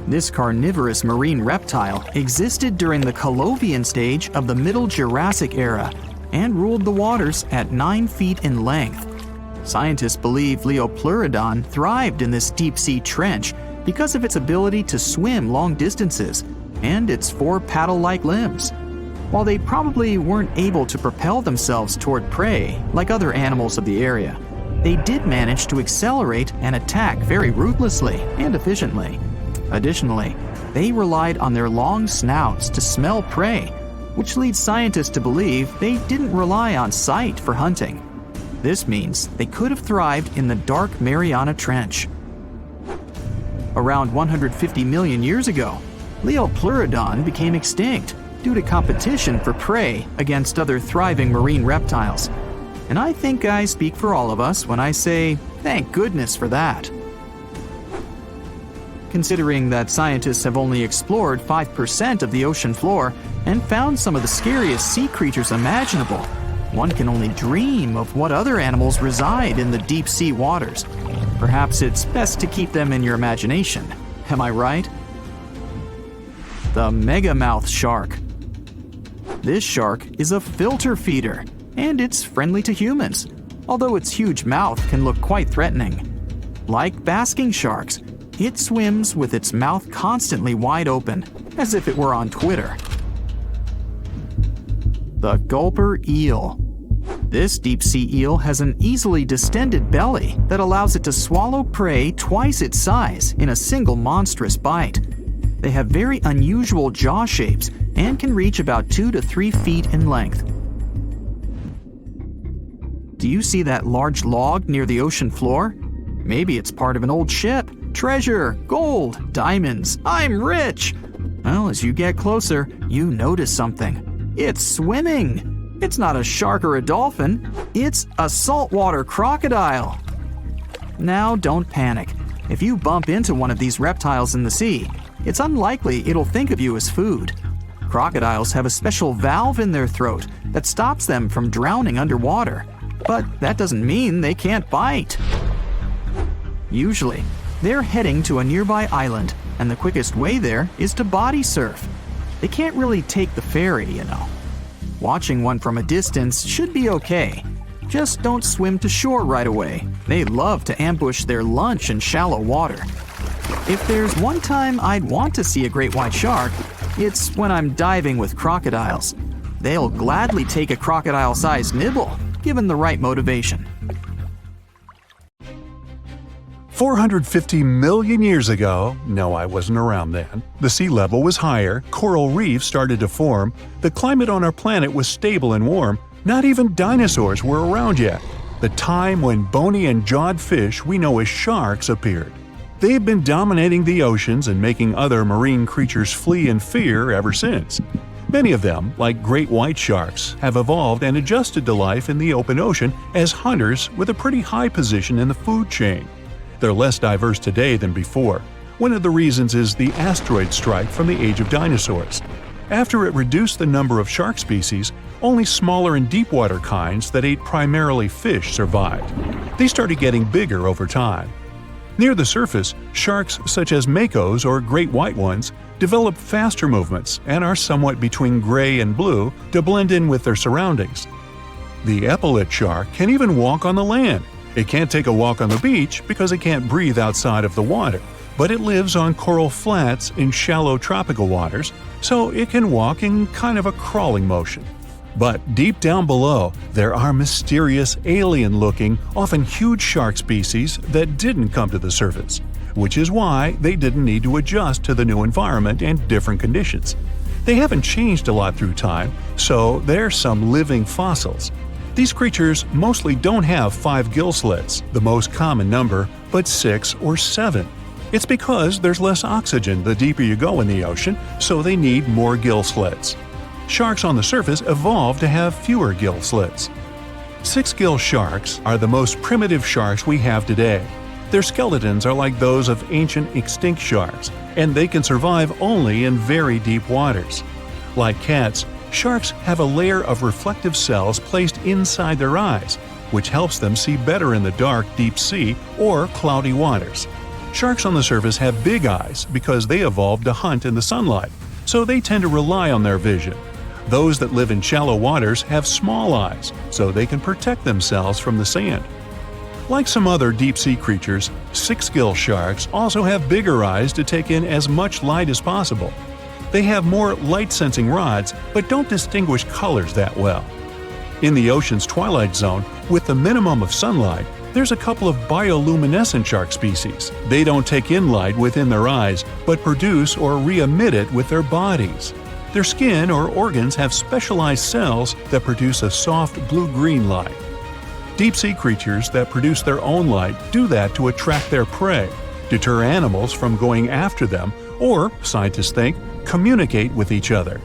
This carnivorous marine reptile existed during the Colovian stage of the Middle Jurassic era and ruled the waters at 9 feet in length. Scientists believe Leopleurodon thrived in this deep-sea trench because of its ability to swim long distances and its 4 paddle-like limbs. While they probably weren't able to propel themselves toward prey like other animals of the area, they did manage to accelerate and attack very ruthlessly and efficiently. Additionally, they relied on their long snouts to smell prey, which leads scientists to believe they didn't rely on sight for hunting. This means they could have thrived in the dark Mariana Trench. Around 150 million years ago, Leopleurodon became extinct due to competition for prey against other thriving marine reptiles. And I think I speak for all of us when I say, thank goodness for that. Considering that scientists have only explored 5% of the ocean floor and found some of the scariest sea creatures imaginable, one can only dream of what other animals reside in the deep sea waters. Perhaps it's best to keep them in your imagination. Am I right? The megamouth shark. This shark is a filter feeder, and it's friendly to humans, although its huge mouth can look quite threatening. Like basking sharks, it swims with its mouth constantly wide open, as if it were on Twitter. The gulper eel. This deep-sea eel has an easily distended belly that allows it to swallow prey twice its size in a single monstrous bite. They have very unusual jaw shapes and can reach about 2 to 3 feet in length. Do you see that large log near the ocean floor? Maybe it's part of an old ship. Treasure, gold, diamonds, I'm rich! Well, as you get closer, you notice something. It's swimming! It's not a shark or a dolphin, it's a saltwater crocodile! Now don't panic. If you bump into one of these reptiles in the sea, it's unlikely it'll think of you as food. Crocodiles have a special valve in their throat that stops them from drowning underwater. But that doesn't mean they can't bite. Usually, they're heading to a nearby island, and the quickest way there is to body surf. They can't really take the ferry, you know. Watching one from a distance should be okay. Just don't swim to shore right away. They love to ambush their lunch in shallow water. If there's one time I'd want to see a great white shark, it's when I'm diving with crocodiles. They'll gladly take a crocodile-sized nibble, given the right motivation. 450 million years ago, no, I wasn't around then, the sea level was higher, coral reefs started to form, the climate on our planet was stable and warm, not even dinosaurs were around yet. The time when bony and jawed fish we know as sharks appeared. They've been dominating the oceans and making other marine creatures flee in fear ever since. Many of them, like great white sharks, have evolved and adjusted to life in the open ocean as hunters with a pretty high position in the food chain. They're less diverse today than before. One of the reasons is the asteroid strike from the age of dinosaurs. After it reduced the number of shark species, only smaller and deep-water kinds that ate primarily fish survived. They started getting bigger over time. Near the surface, sharks such as makos or great white ones develop faster movements and are somewhat between gray and blue to blend in with their surroundings. The epaulet shark can even walk on the land. It can't take a walk on the beach because it can't breathe outside of the water, but it lives on coral flats in shallow tropical waters, so it can walk in kind of a crawling motion. But deep down below, there are mysterious, alien-looking, often huge shark species that didn't come to the surface, which is why they didn't need to adjust to the new environment and different conditions. They haven't changed a lot through time, so they're some living fossils. These creatures mostly don't have 5 gill slits, the most common number, but 6 or 7. It's because there's less oxygen the deeper you go in the ocean, so they need more gill slits. Sharks on the surface evolved to have fewer gill slits. 6-gill sharks are the most primitive sharks we have today. Their skeletons are like those of ancient extinct sharks, and they can survive only in very deep waters. Like cats, sharks have a layer of reflective cells placed inside their eyes, which helps them see better in the dark, deep sea or cloudy waters. Sharks on the surface have big eyes because they evolved to hunt in the sunlight, so they tend to rely on their vision. Those that live in shallow waters have small eyes, so they can protect themselves from the sand. Like some other deep-sea creatures, 6-gill sharks also have bigger eyes to take in as much light as possible. They have more light-sensing rods, but don't distinguish colors that well. In the ocean's twilight zone, with the minimum of sunlight, there's a couple of bioluminescent shark species. They don't take in light within their eyes, but produce or re-emit it with their bodies. Their skin or organs have specialized cells that produce a soft blue-green light. Deep-sea creatures that produce their own light do that to attract their prey, deter animals from going after them, or, scientists think, communicate with each other.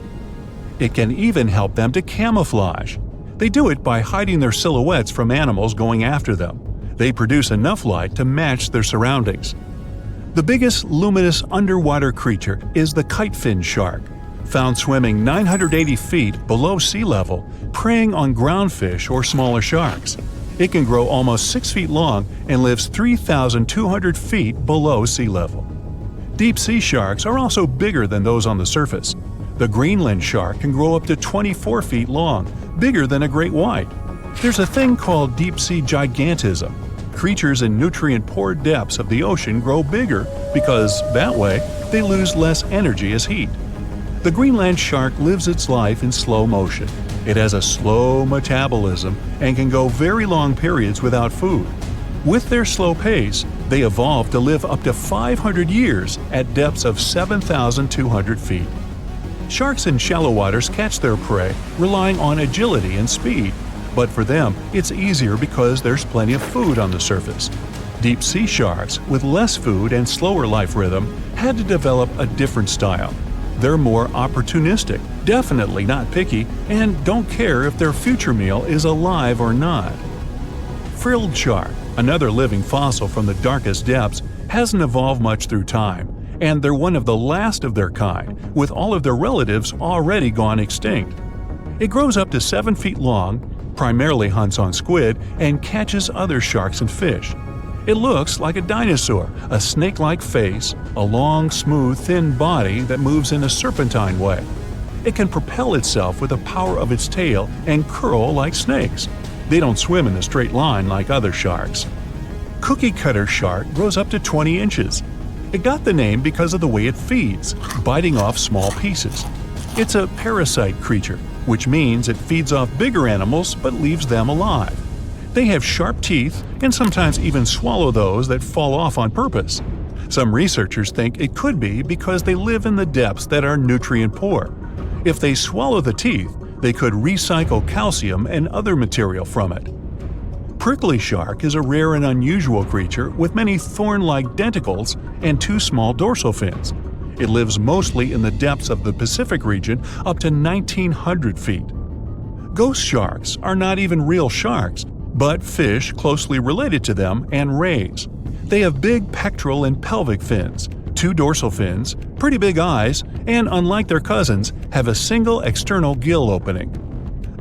It can even help them to camouflage. They do it by hiding their silhouettes from animals going after them. They produce enough light to match their surroundings. The biggest luminous underwater creature is the kitefin shark, found swimming 980 feet below sea level, preying on groundfish or smaller sharks. It can grow almost 6 feet long and lives 3,200 feet below sea level. Deep-sea sharks are also bigger than those on the surface. The Greenland shark can grow up to 24 feet long, bigger than a great white. There's a thing called deep-sea gigantism. Creatures in nutrient-poor depths of the ocean grow bigger because, that way, they lose less energy as heat. The Greenland shark lives its life in slow motion. It has a slow metabolism and can go very long periods without food. With their slow pace, they evolved to live up to 500 years at depths of 7,200 feet. Sharks in shallow waters catch their prey relying on agility and speed, But for them, it's easier because there's plenty of food on the surface. Deep-sea sharks, with less food and slower life rhythm, had to develop a different style. They're more opportunistic, definitely not picky, and don't care if their future meal is alive or not. Frilled shark, another living fossil from the darkest depths, hasn't evolved much through time, and they're one of the last of their kind, with all of their relatives already gone extinct. It grows up to 7 feet long, primarily hunts on squid, and catches other sharks and fish. It looks like a dinosaur, a snake-like face, a long, smooth, thin body that moves in a serpentine way. It can propel itself with the power of its tail and curl like snakes. They don't swim in a straight line like other sharks. Cookie cutter shark grows up to 20 inches. It got the name because of the way it feeds, biting off small pieces. It's a parasite creature, which means it feeds off bigger animals but leaves them alive. They have sharp teeth and sometimes even swallow those that fall off on purpose. Some researchers think it could be because they live in the depths that are nutrient poor. If they swallow the teeth, they could recycle calcium and other material from it. Prickly shark is a rare and unusual creature with many thorn-like denticles and 2 small dorsal fins. It lives mostly in the depths of the Pacific region up to 1,900 feet. Ghost sharks are not even real sharks, but fish closely related to them and rays. They have big pectoral and pelvic fins, 2 dorsal fins, pretty big eyes, and unlike their cousins, have a single external gill opening.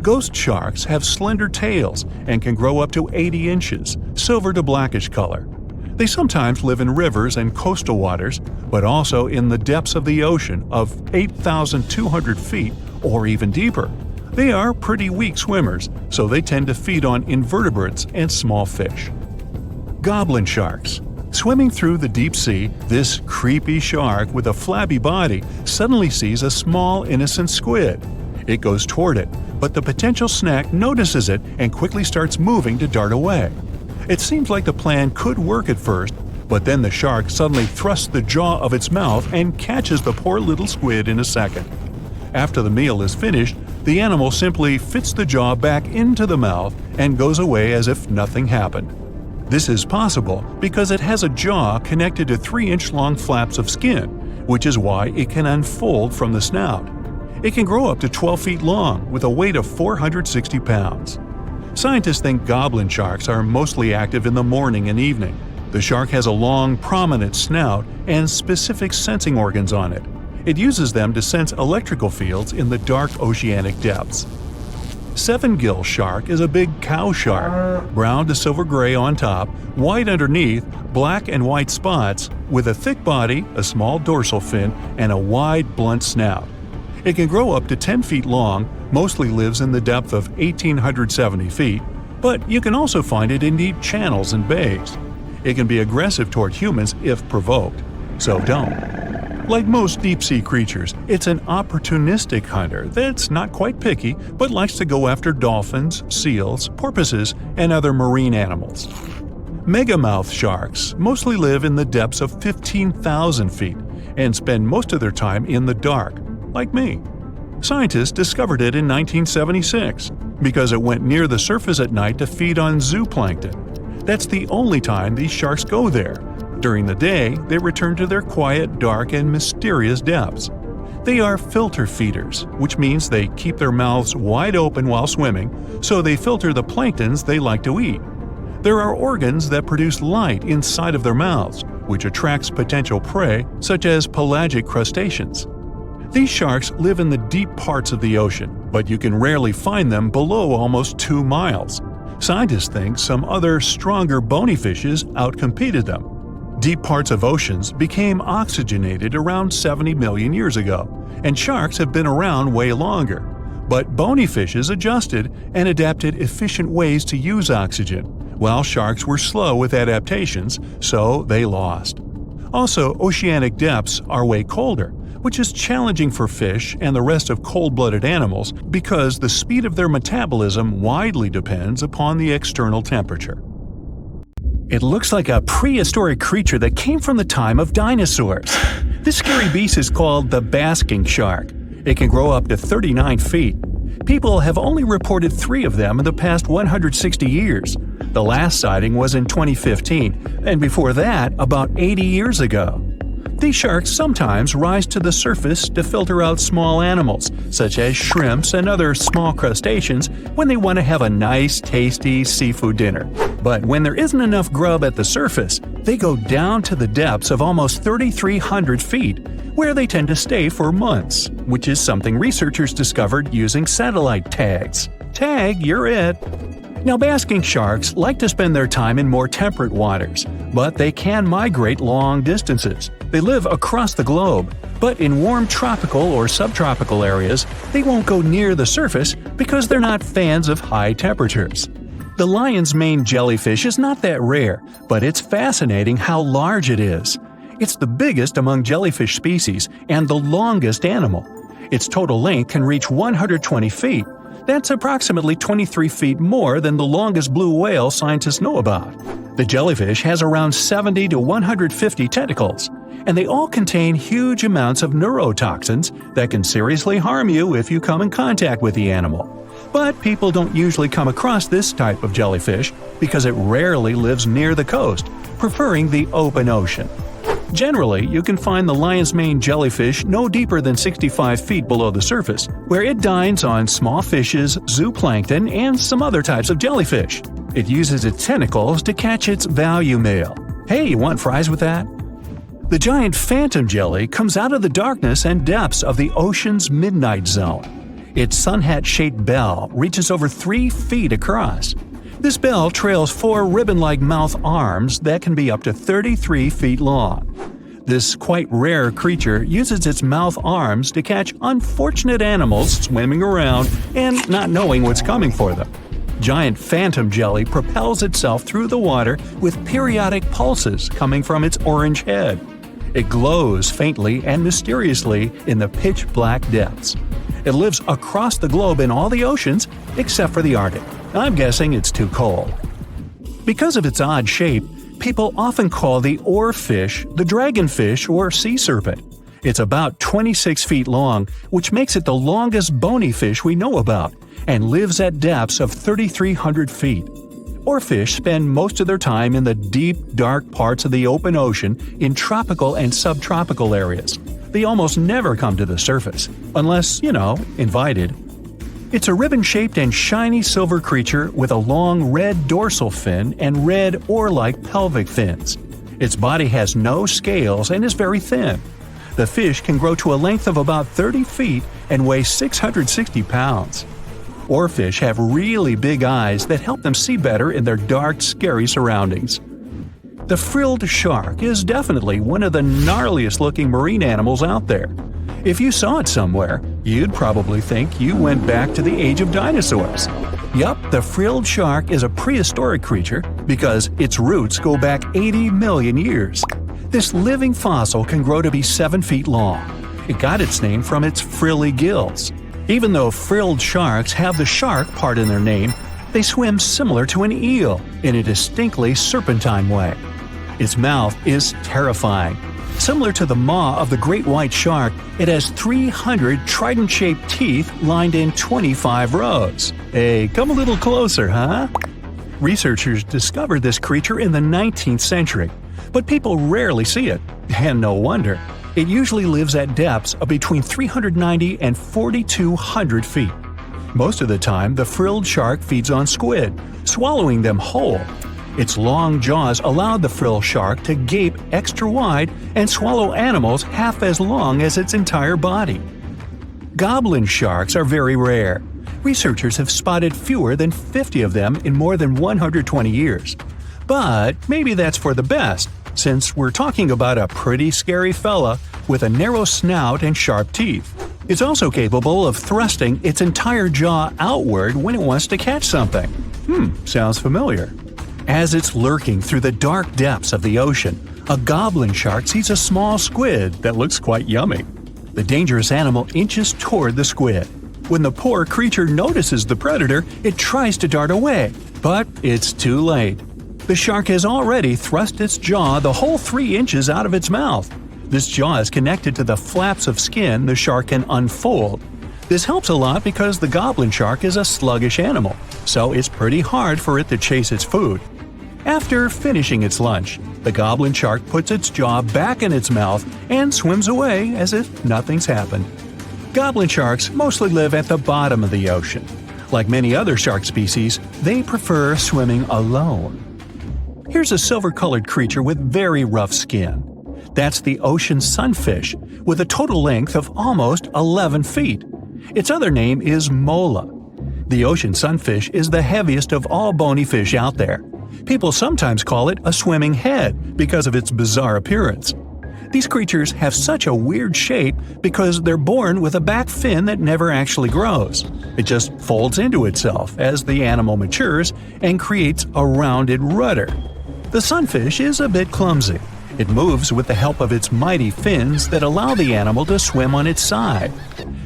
Ghost sharks have slender tails and can grow up to 80 inches, silver to blackish color. They sometimes live in rivers and coastal waters, but also in the depths of the ocean of 8,200 feet or even deeper. They are pretty weak swimmers, so they tend to feed on invertebrates and small fish. Goblin sharks. Swimming through the deep sea, this creepy shark with a flabby body suddenly sees a small, innocent squid. It goes toward it, but the potential snack notices it and quickly starts moving to dart away. It seems like the plan could work at first, but then the shark suddenly thrusts the jaw of its mouth and catches the poor little squid in a second. After the meal is finished, the animal simply fits the jaw back into the mouth and goes away as if nothing happened. This is possible because it has a jaw connected to 3-inch-long flaps of skin, which is why it can unfold from the snout. It can grow up to 12 feet long with a weight of 460 pounds. Scientists think goblin sharks are mostly active in the morning and evening. The shark has a long, prominent snout and specific sensing organs on it. It uses them to sense electrical fields in the dark oceanic depths. Seven-gill shark is a big cow shark, brown to silver-gray on top, white underneath, black and white spots, with a thick body, a small dorsal fin, and a wide, blunt snout. It can grow up to 10 feet long, mostly lives in the depth of 1,870 feet, but you can also find it in deep channels and bays. It can be aggressive toward humans if provoked, so don't. Like most deep-sea creatures, it's an opportunistic hunter that's not quite picky but likes to go after dolphins, seals, porpoises, and other marine animals. Megamouth sharks mostly live in the depths of 15,000 feet and spend most of their time in the dark, like me. Scientists discovered it in 1976 because it went near the surface at night to feed on zooplankton. That's the only time these sharks go there. During the day, they return to their quiet, dark, and mysterious depths. They are filter feeders, which means they keep their mouths wide open while swimming, so they filter the planktons they like to eat. There are organs that produce light inside of their mouths, which attracts potential prey, such as pelagic crustaceans. These sharks live in the deep parts of the ocean, but you can rarely find them below almost 2 miles. Scientists think some other, stronger bony fishes outcompeted them. Deep parts of oceans became oxygenated around 70 million years ago, and sharks have been around way longer. But bony fishes adjusted and adapted efficient ways to use oxygen, while sharks were slow with adaptations, so they lost. Also, oceanic depths are way colder, which is challenging for fish and the rest of cold-blooded animals because the speed of their metabolism widely depends upon the external temperature. It looks like a prehistoric creature that came from the time of dinosaurs. This scary beast is called the basking shark. It can grow up to 39 feet. People have only reported 3 of them in the past 160 years. The last sighting was in 2015, and before that, about 80 years ago. These sharks sometimes rise to the surface to filter out small animals, such as shrimps and other small crustaceans, when they want to have a nice, tasty seafood dinner. But when there isn't enough grub at the surface, they go down to the depths of almost 3,300 feet, where they tend to stay for months, which is something researchers discovered using satellite tags. Tag, you're it! Now, basking sharks like to spend their time in more temperate waters, but they can migrate long distances. They live across the globe, but in warm tropical or subtropical areas, they won't go near the surface because they're not fans of high temperatures. The lion's mane jellyfish is not that rare, but it's fascinating how large it is. It's the biggest among jellyfish species and the longest animal. Its total length can reach 120 feet. That's approximately 23 feet more than the longest blue whale scientists know about. The jellyfish has around 70 to 150 tentacles, and they all contain huge amounts of neurotoxins that can seriously harm you if you come in contact with the animal. But people don't usually come across this type of jellyfish because it rarely lives near the coast, preferring the open ocean. Generally, you can find the lion's mane jellyfish no deeper than 65 feet below the surface, where it dines on small fishes, zooplankton, and some other types of jellyfish. It uses its tentacles to catch its value meal. Hey, you want fries with that? The giant phantom jelly comes out of the darkness and depths of the ocean's midnight zone. Its sun-hat-shaped bell reaches over 3 feet across. This bell trails 4 ribbon-like mouth arms that can be up to 33 feet long. This quite rare creature uses its mouth arms to catch unfortunate animals swimming around and not knowing what's coming for them. Giant phantom jelly propels itself through the water with periodic pulses coming from its orange head. It glows faintly and mysteriously in the pitch-black depths. It lives across the globe in all the oceans except for the Arctic. I'm guessing it's too cold. Because of its odd shape, people often call the oarfish the dragonfish or sea serpent. It's about 26 feet long, which makes it the longest bony fish we know about, and lives at depths of 3,300 feet. Oarfish spend most of their time in the deep, dark parts of the open ocean in tropical and subtropical areas. They almost never come to the surface, unless, invited. It's a ribbon-shaped and shiny silver creature with a long red dorsal fin and red oar-like pelvic fins. Its body has no scales and is very thin. The fish can grow to a length of about 30 feet and weigh 660 pounds. Oarfish have really big eyes that help them see better in their dark, scary surroundings. The frilled shark is definitely one of the gnarliest-looking marine animals out there. If you saw it somewhere, you'd probably think you went back to the age of dinosaurs. Yup, the frilled shark is a prehistoric creature because its roots go back 80 million years. This living fossil can grow to be 7 feet long. It got its name from its frilly gills. Even though frilled sharks have the shark part in their name, they swim similar to an eel in a distinctly serpentine way. Its mouth is terrifying. Similar to the maw of the great white shark, it has 300 trident-shaped teeth lined in 25 rows. Hey, come a little closer, huh? Researchers discovered this creature in the 19th century, but people rarely see it, and no wonder. It usually lives at depths of between 390 and 4,200 feet. Most of the time, the frilled shark feeds on squid, swallowing them whole. Its long jaws allowed the frilled shark to gape extra wide and swallow animals half as long as its entire body. Goblin sharks are very rare. Researchers have spotted fewer than 50 of them in more than 120 years. But maybe that's for the best, since we're talking about a pretty scary fella with a narrow snout and sharp teeth. It's also capable of thrusting its entire jaw outward when it wants to catch something. Sounds familiar. As it's lurking through the dark depths of the ocean, a goblin shark sees a small squid that looks quite yummy. The dangerous animal inches toward the squid. When the poor creature notices the predator, it tries to dart away, but it's too late. The shark has already thrust its jaw the whole 3 inches out of its mouth. This jaw is connected to the flaps of skin the shark can unfold. This helps a lot because the goblin shark is a sluggish animal, so it's pretty hard for it to chase its food. After finishing its lunch, the goblin shark puts its jaw back in its mouth and swims away as if nothing's happened. Goblin sharks mostly live at the bottom of the ocean. Like many other shark species, they prefer swimming alone. Here's a silver-colored creature with very rough skin. That's the ocean sunfish, with a total length of almost 11 feet. Its other name is mola. The ocean sunfish is the heaviest of all bony fish out there. People sometimes call it a swimming head because of its bizarre appearance. These creatures have such a weird shape because they're born with a back fin that never actually grows. It just folds into itself as the animal matures and creates a rounded rudder. The sunfish is a bit clumsy. It moves with the help of its mighty fins that allow the animal to swim on its side.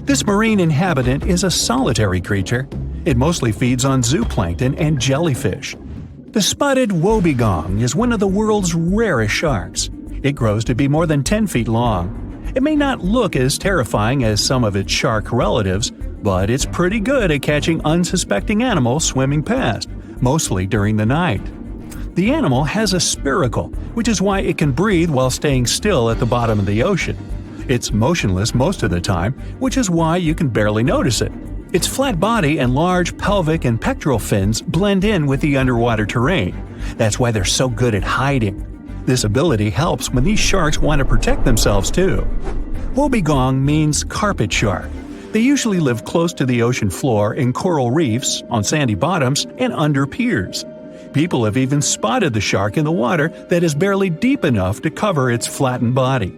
This marine inhabitant is a solitary creature. It mostly feeds on zooplankton and jellyfish. The spotted wobbegong is one of the world's rarest sharks. It grows to be more than 10 feet long. It may not look as terrifying as some of its shark relatives, but it's pretty good at catching unsuspecting animals swimming past, mostly during the night. The animal has a spiracle, which is why it can breathe while staying still at the bottom of the ocean. It's motionless most of the time, which is why you can barely notice it. Its flat body and large pelvic and pectoral fins blend in with the underwater terrain. That's why they're so good at hiding. This ability helps when these sharks want to protect themselves too. Wobbegong means carpet shark. They usually live close to the ocean floor in coral reefs, on sandy bottoms, and under piers. People have even spotted the shark in the water that is barely deep enough to cover its flattened body.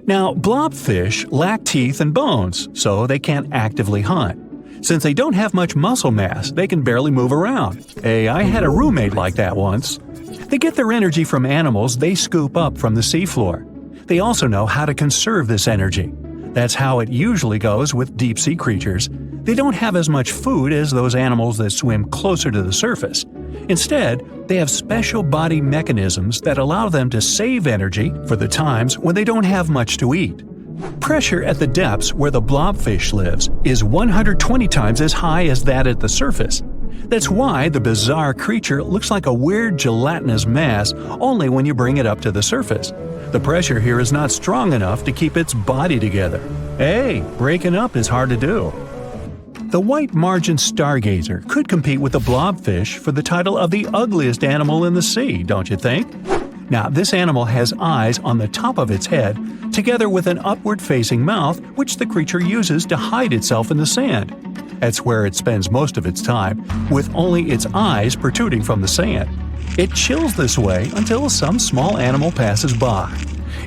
Now, blobfish lack teeth and bones, so they can't actively hunt. Since they don't have much muscle mass, they can barely move around. Hey, I had a roommate like that once. They get their energy from animals they scoop up from the seafloor. They also know how to conserve this energy. That's how it usually goes with deep-sea creatures. They don't have as much food as those animals that swim closer to the surface. Instead, they have special body mechanisms that allow them to save energy for the times when they don't have much to eat. Pressure at the depths where the blobfish lives is 120 times as high as that at the surface. That's why the bizarre creature looks like a weird gelatinous mass only when you bring it up to the surface. The pressure here is not strong enough to keep its body together. Hey, breaking up is hard to do. The white margin stargazer could compete with the blobfish for the title of the ugliest animal in the sea, don't you think? Now, this animal has eyes on the top of its head, together with an upward-facing mouth which the creature uses to hide itself in the sand. That's where it spends most of its time, with only its eyes protruding from the sand. It chills this way until some small animal passes by.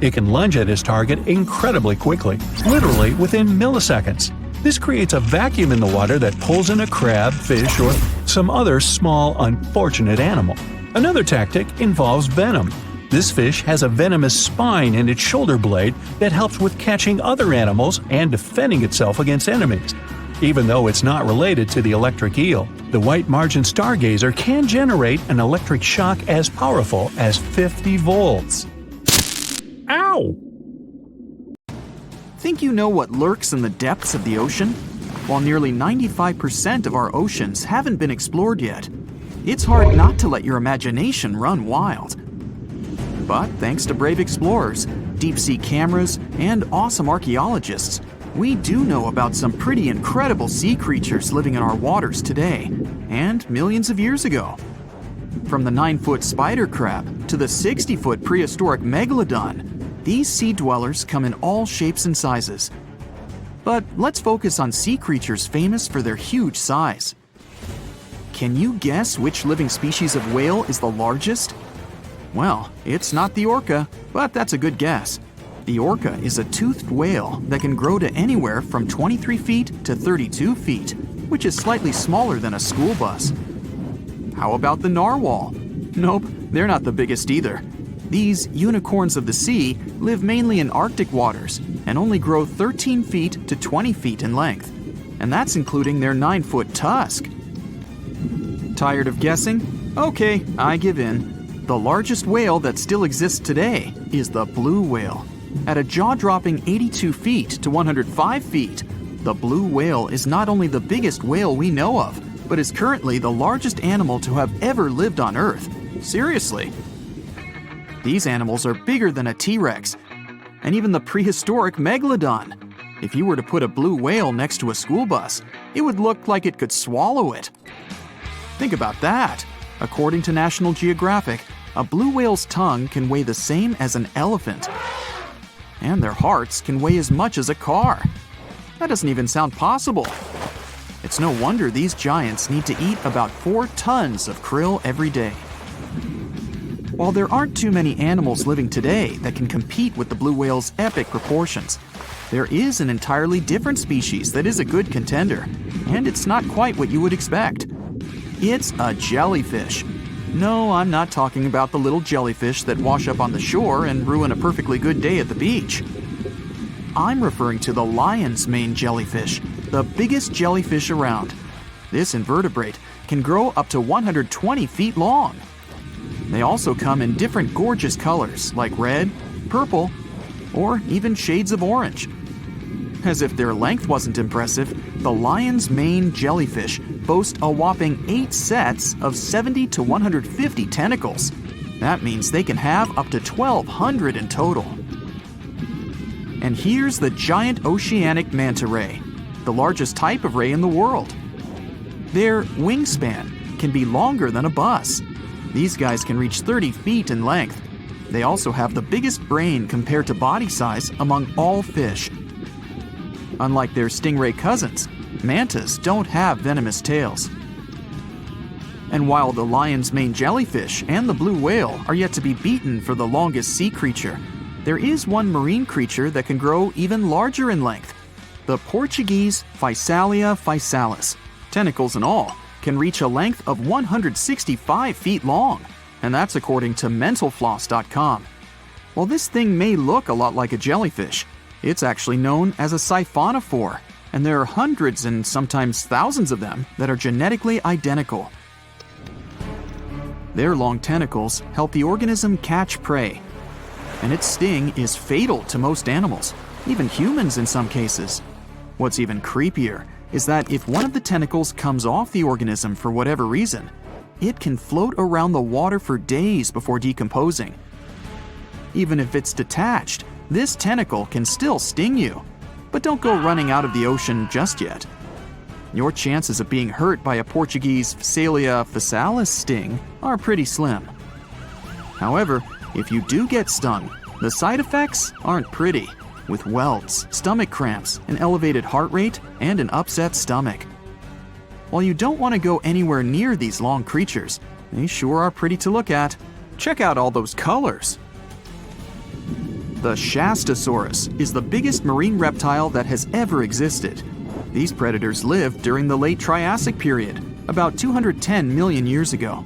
It can lunge at its target incredibly quickly, literally within milliseconds. This creates a vacuum in the water that pulls in a crab, fish, or some other small, unfortunate animal. Another tactic involves venom. This fish has a venomous spine in its shoulder blade that helps with catching other animals and defending itself against enemies. Even though it's not related to the electric eel, the white margin stargazer can generate an electric shock as powerful as 50 volts. Ow! Think you know what lurks in the depths of the ocean? While nearly 95% of our oceans haven't been explored yet, it's hard not to let your imagination run wild. But thanks to brave explorers, deep-sea cameras, and awesome archaeologists, we do know about some pretty incredible sea creatures living in our waters today, and millions of years ago. From the 9-foot spider crab to the 60-foot prehistoric megalodon, these sea dwellers come in all shapes and sizes. But let's focus on sea creatures famous for their huge size. Can you guess which living species of whale is the largest? Well, it's not the orca, but that's a good guess. The orca is a toothed whale that can grow to anywhere from 23 feet to 32 feet, which is slightly smaller than a school bus. How about the narwhal? Nope, they're not the biggest either. These unicorns of the sea live mainly in Arctic waters and only grow 13 feet to 20 feet in length, and that's including their 9-foot tusk. Tired of guessing? Okay, I give in. The largest whale that still exists today is the blue whale. At a jaw-dropping 82 feet to 105 feet, The blue whale is not only the biggest whale we know of, but is currently the largest animal to have ever lived on Earth. Seriously. These animals are bigger than a T-Rex, and even the prehistoric megalodon. If you were to put a blue whale next to a school bus, it would look like it could swallow it. Think about that. According to National Geographic, a blue whale's tongue can weigh the same as an elephant. And their hearts can weigh as much as a car. That doesn't even sound possible. It's no wonder these giants need to eat about 4 tons of krill every day. While there aren't too many animals living today that can compete with the blue whale's epic proportions, there is an entirely different species that is a good contender, and it's not quite what you would expect. It's a jellyfish. No, I'm not talking about the little jellyfish that wash up on the shore and ruin a perfectly good day at the beach. I'm referring to the lion's mane jellyfish, the biggest jellyfish around. This invertebrate can grow up to 120 feet long. They also come in different gorgeous colors like red, purple, or even shades of orange. As if their length wasn't impressive, the lion's mane jellyfish boast a whopping 8 sets of 70 to 150 tentacles. That means they can have up to 1,200 in total. And here's the giant oceanic manta ray, the largest type of ray in the world. Their wingspan can be longer than a bus. These guys can reach 30 feet in length. They also have the biggest brain compared to body size among all fish. Unlike their stingray cousins, mantas don't have venomous tails. And while the lion's mane jellyfish and the blue whale are yet to be beaten for the longest sea creature, there is one marine creature that can grow even larger in length. The Portuguese Physalia physalis, tentacles and all, can reach a length of 165 feet long, and that's according to mentalfloss.com. While this thing may look a lot like a jellyfish, it's actually known as a siphonophore, and there are hundreds and sometimes thousands of them that are genetically identical. Their long tentacles help the organism catch prey, and its sting is fatal to most animals, even humans in some cases. What's even creepier is that if one of the tentacles comes off the organism for whatever reason, it can float around the water for days before decomposing. Even if it's detached, this tentacle can still sting you. But don't go running out of the ocean just yet. Your chances of being hurt by a Portuguese Physalia physalis sting are pretty slim. However, if you do get stung, the side effects aren't pretty, with welts, stomach cramps, an elevated heart rate, and an upset stomach. While you don't want to go anywhere near these long creatures, they sure are pretty to look at. Check out all those colors. The Shastasaurus is the biggest marine reptile that has ever existed. These predators lived during the late Triassic period, about 210 million years ago.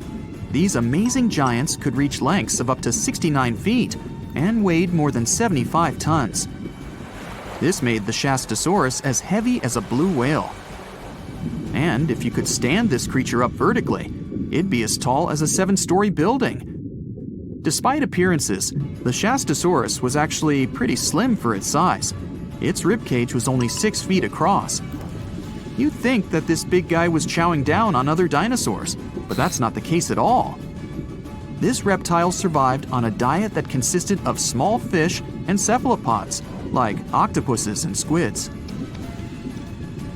These amazing giants could reach lengths of up to 69 feet and weighed more than 75 tons. This made the Shastasaurus as heavy as a blue whale. And if you could stand this creature up vertically, it'd be as tall as a 7-story building. Despite appearances, the Shastasaurus was actually pretty slim for its size. Its ribcage was only 6 feet across. You'd think that this big guy was chowing down on other dinosaurs, but that's not the case at all. This reptile survived on a diet that consisted of small fish and cephalopods, like octopuses and squids.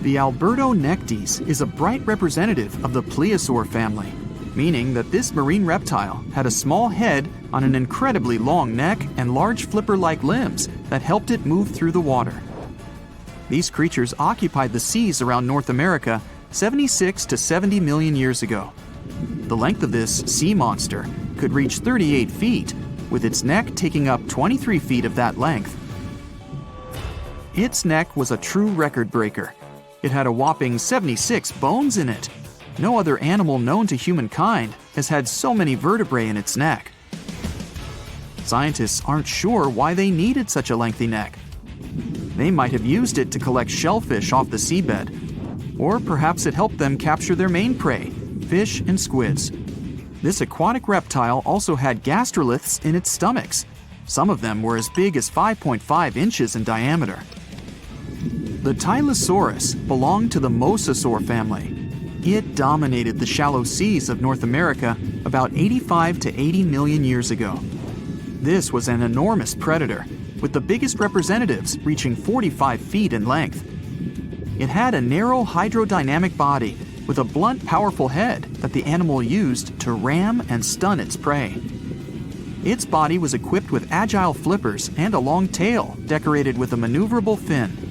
The Albertonectes is a bright representative of the plesiosaur family, meaning that this marine reptile had a small head on an incredibly long neck and large flipper-like limbs that helped it move through the water. These creatures occupied the seas around North America 76 to 70 million years ago. The length of this sea monster could reach 38 feet, with its neck taking up 23 feet of that length. Its neck was a true record breaker. It had a whopping 76 bones in it. No other animal known to humankind has had so many vertebrae in its neck. Scientists aren't sure why they needed such a lengthy neck. They might have used it to collect shellfish off the seabed, or perhaps it helped them capture their main prey, fish and squids. This aquatic reptile also had gastroliths in its stomachs. Some of them were as big as 5.5 inches in diameter. The Tylosaurus belonged to the Mosasaur family. It dominated the shallow seas of North America about 85 to 80 million years ago. This was an enormous predator, with the biggest representatives reaching 45 feet in length. It had a narrow hydrodynamic body with a blunt, powerful head that the animal used to ram and stun its prey. Its body was equipped with agile flippers and a long tail decorated with a maneuverable fin.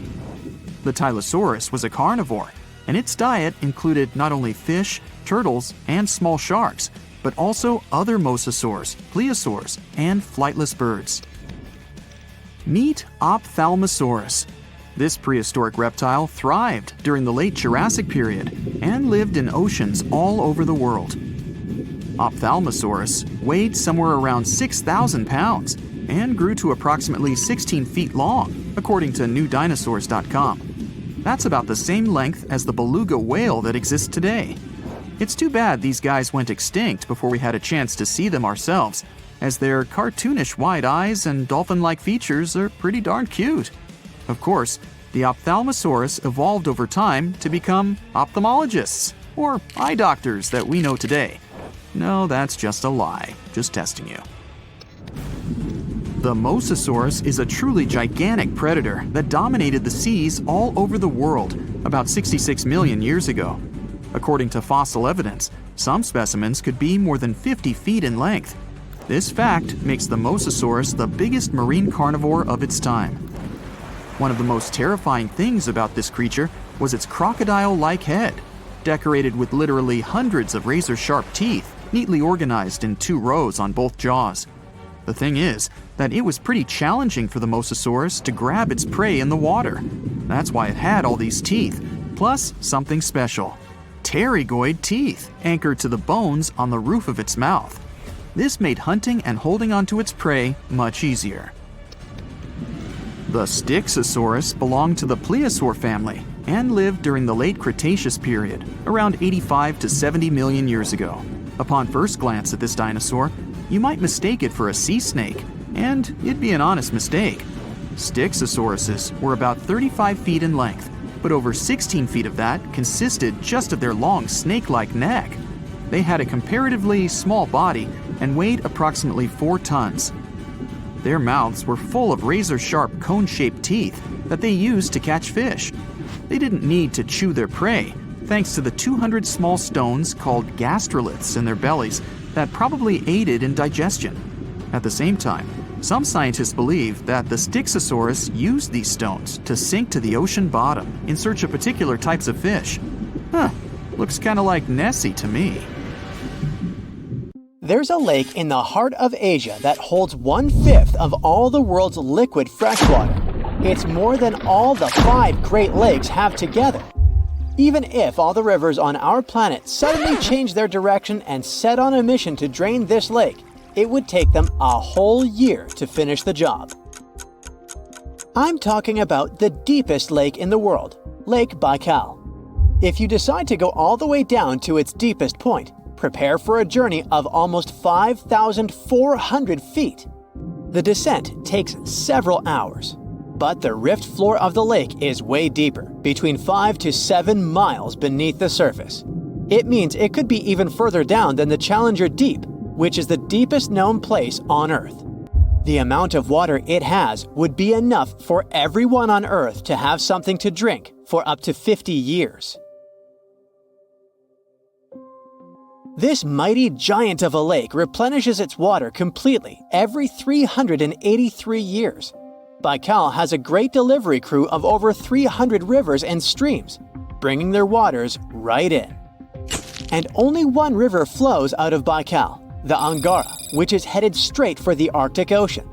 The Tylosaurus was a carnivore, and its diet included not only fish, turtles, and small sharks, but also other mosasaurs, plesiosaurs, and flightless birds. Meet Ophthalmosaurus. This prehistoric reptile thrived during the late Jurassic period and lived in oceans all over the world. Ophthalmosaurus weighed somewhere around 6,000 pounds and grew to approximately 16 feet long, according to newdinosaurs.com. That's about the same length as the beluga whale that exists today. It's too bad these guys went extinct before we had a chance to see them ourselves, as their cartoonish wide eyes and dolphin-like features are pretty darn cute. Of course, the Ophthalmosaurus evolved over time to become ophthalmologists, or eye doctors that we know today. No, that's just a lie. Just testing you. The Mosasaurus is a truly gigantic predator that dominated the seas all over the world about 66 million years ago. According to fossil evidence, some specimens could be more than 50 feet in length. This fact makes the Mosasaurus the biggest marine carnivore of its time. One of the most terrifying things about this creature was its crocodile-like head, decorated with literally hundreds of razor-sharp teeth, neatly organized in 2 rows on both jaws. The thing is that it was pretty challenging for the Mosasaurus to grab its prey in the water. That's why it had all these teeth, plus something special: pterygoid teeth anchored to the bones on the roof of its mouth. This made hunting and holding onto its prey much easier. The Styxosaurus belonged to the plesiosaur family and lived during the late Cretaceous period, around 85 to 70 million years ago. Upon first glance at this dinosaur, you might mistake it for a sea snake, and it'd be an honest mistake. Styxosauruses were about 35 feet in length, but over 16 feet of that consisted just of their long snake-like neck. They had a comparatively small body and weighed approximately 4 tons. Their mouths were full of razor-sharp cone-shaped teeth that they used to catch fish. They didn't need to chew their prey, thanks to the 200 small stones called gastroliths in their bellies that probably aided in digestion. At the same time, some scientists believe that the Styxosaurus used these stones to sink to the ocean bottom in search of particular types of fish. Looks kind of like Nessie to me. There's a lake in the heart of Asia that holds 1/5 of all the world's liquid freshwater. It's more than all the 5 Great Lakes have together. Even if all the rivers on our planet suddenly changed their direction and set on a mission to drain this lake, it would take them a whole year to finish the job. I'm talking about the deepest lake in the world, Lake Baikal. If you decide to go all the way down to its deepest point, prepare for a journey of almost 5,400 feet. The descent takes several hours. But the rift floor of the lake is way deeper, between 5 to 7 miles beneath the surface. It means it could be even further down than the Challenger Deep, which is the deepest known place on Earth. The amount of water it has would be enough for everyone on Earth to have something to drink for up to 50 years. This mighty giant of a lake replenishes its water completely every 383 years. Baikal has a great delivery crew of over 300 rivers and streams, bringing their waters right in. And only one river flows out of Baikal, the Angara, which is headed straight for the Arctic Ocean.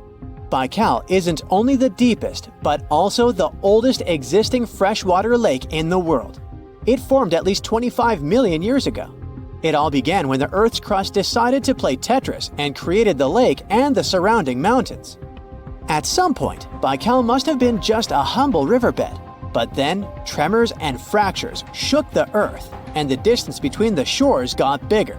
Baikal isn't only the deepest, but also the oldest existing freshwater lake in the world. It formed at least 25 million years ago. It all began when the Earth's crust decided to play Tetris and created the lake and the surrounding mountains. At some point, Baikal must have been just a humble riverbed, but then tremors and fractures shook the Earth, and the distance between the shores got bigger.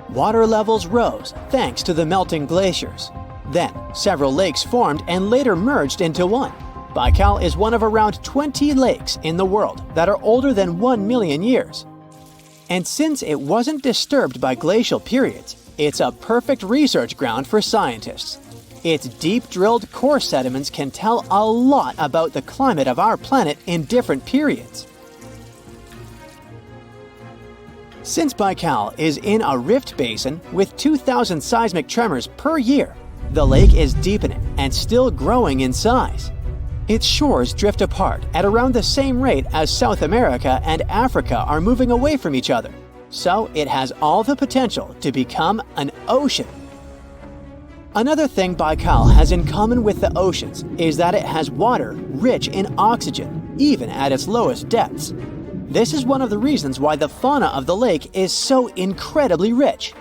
Water levels rose thanks to the melting glaciers. Then, several lakes formed and later merged into one. Baikal is one of around 20 lakes in the world that are older than 1 million years. And since it wasn't disturbed by glacial periods, it's a perfect research ground for scientists. Its deep-drilled core sediments can tell a lot about the climate of our planet in different periods. Since Baikal is in a rift basin with 2,000 seismic tremors per year, the lake is deepening and still growing in size. Its shores drift apart at around the same rate as South America and Africa are moving away from each other, so it has all the potential to become an ocean. Another thing Baikal has in common with the oceans is that it has water rich in oxygen, even at its lowest depths. This is one of the reasons why the fauna of the lake is so incredibly rich.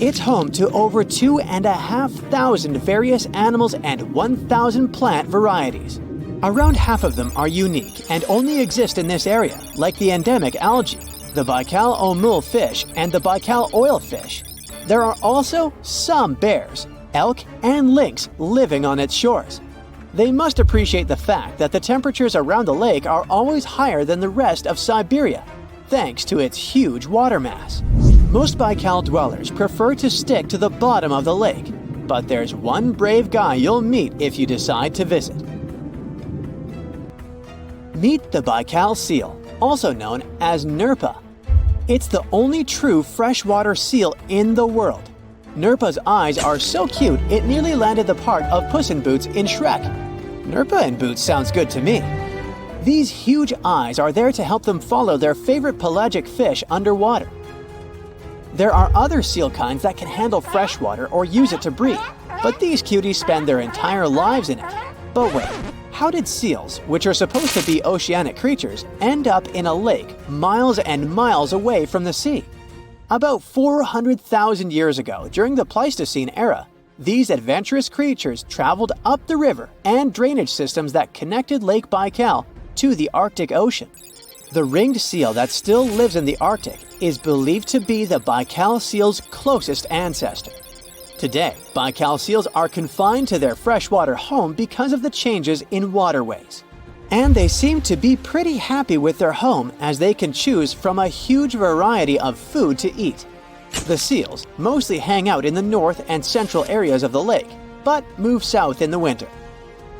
It's home to over 2,500 various animals and 1,000 plant varieties. Around half of them are unique and only exist in this area, like the endemic algae, the Baikal omul fish, and the Baikal oilfish. There are also some bears, elk, and lynx living on its shores. They must appreciate the fact that the temperatures around the lake are always higher than the rest of Siberia, thanks to its huge water mass. Most Baikal dwellers prefer to stick to the bottom of the lake, but there's one brave guy you'll meet if you decide to visit. Meet the Baikal seal, also known as Nerpa. It's the only true freshwater seal in the world. Nerpa's eyes are so cute it nearly landed the part of Puss in Boots in Shrek. Nerpa in Boots sounds good to me. These huge eyes are there to help them follow their favorite pelagic fish underwater. There are other seal kinds that can handle freshwater or use it to breathe, but these cuties spend their entire lives in it. But wait, how did seals, which are supposed to be oceanic creatures, end up in a lake miles and miles away from the sea? About 400,000 years ago, during the Pleistocene era, these adventurous creatures traveled up the river and drainage systems that connected Lake Baikal to the Arctic Ocean. The ringed seal that still lives in the Arctic is believed to be the Baikal seal's closest ancestor. Today, Baikal seals are confined to their freshwater home because of the changes in waterways. And they seem to be pretty happy with their home as they can choose from a huge variety of food to eat. The seals mostly hang out in the north and central areas of the lake, but move south in the winter.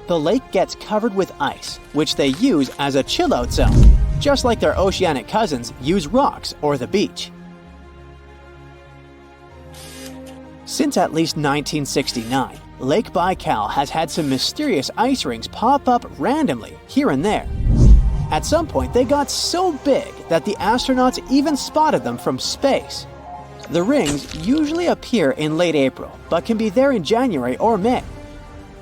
The lake gets covered with ice, which they use as a chill-out zone, just like their oceanic cousins use rocks or the beach. Since at least 1969, Lake Baikal has had some mysterious ice rings pop up randomly here and there. At some point, they got so big that the astronauts even spotted them from space. The rings usually appear in late April, but can be there in January or May.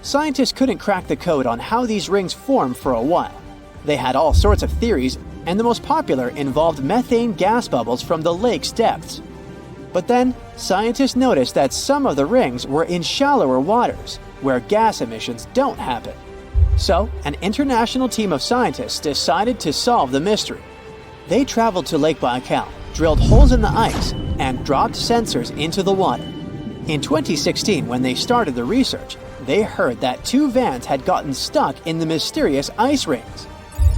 Scientists couldn't crack the code on how these rings form for a while. They had all sorts of theories, and the most popular involved methane gas bubbles from the lake's depths. But then, scientists noticed that some of the rings were in shallower waters, where gas emissions don't happen. So, an international team of scientists decided to solve the mystery. They traveled to Lake Baikal, drilled holes in the ice, and dropped sensors into the water. In 2016, when they started the research, they heard that 2 vans had gotten stuck in the mysterious ice rings.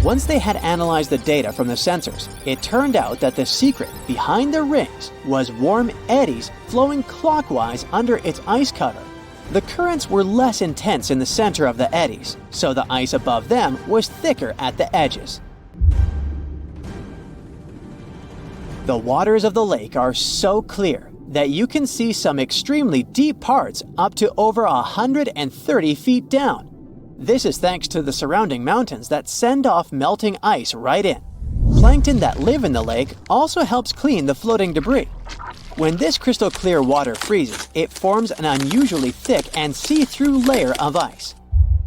Once they had analyzed the data from the sensors, it turned out that the secret behind the rings was warm eddies flowing clockwise under its ice cover. The currents were less intense in the center of the eddies, so the ice above them was thicker at the edges. The waters of the lake are so clear that you can see some extremely deep parts up to over 130 feet down. This is thanks to the surrounding mountains that send off melting ice right in. Plankton that live in the lake also helps clean the floating debris. When this crystal clear water freezes, it forms an unusually thick and see-through layer of ice.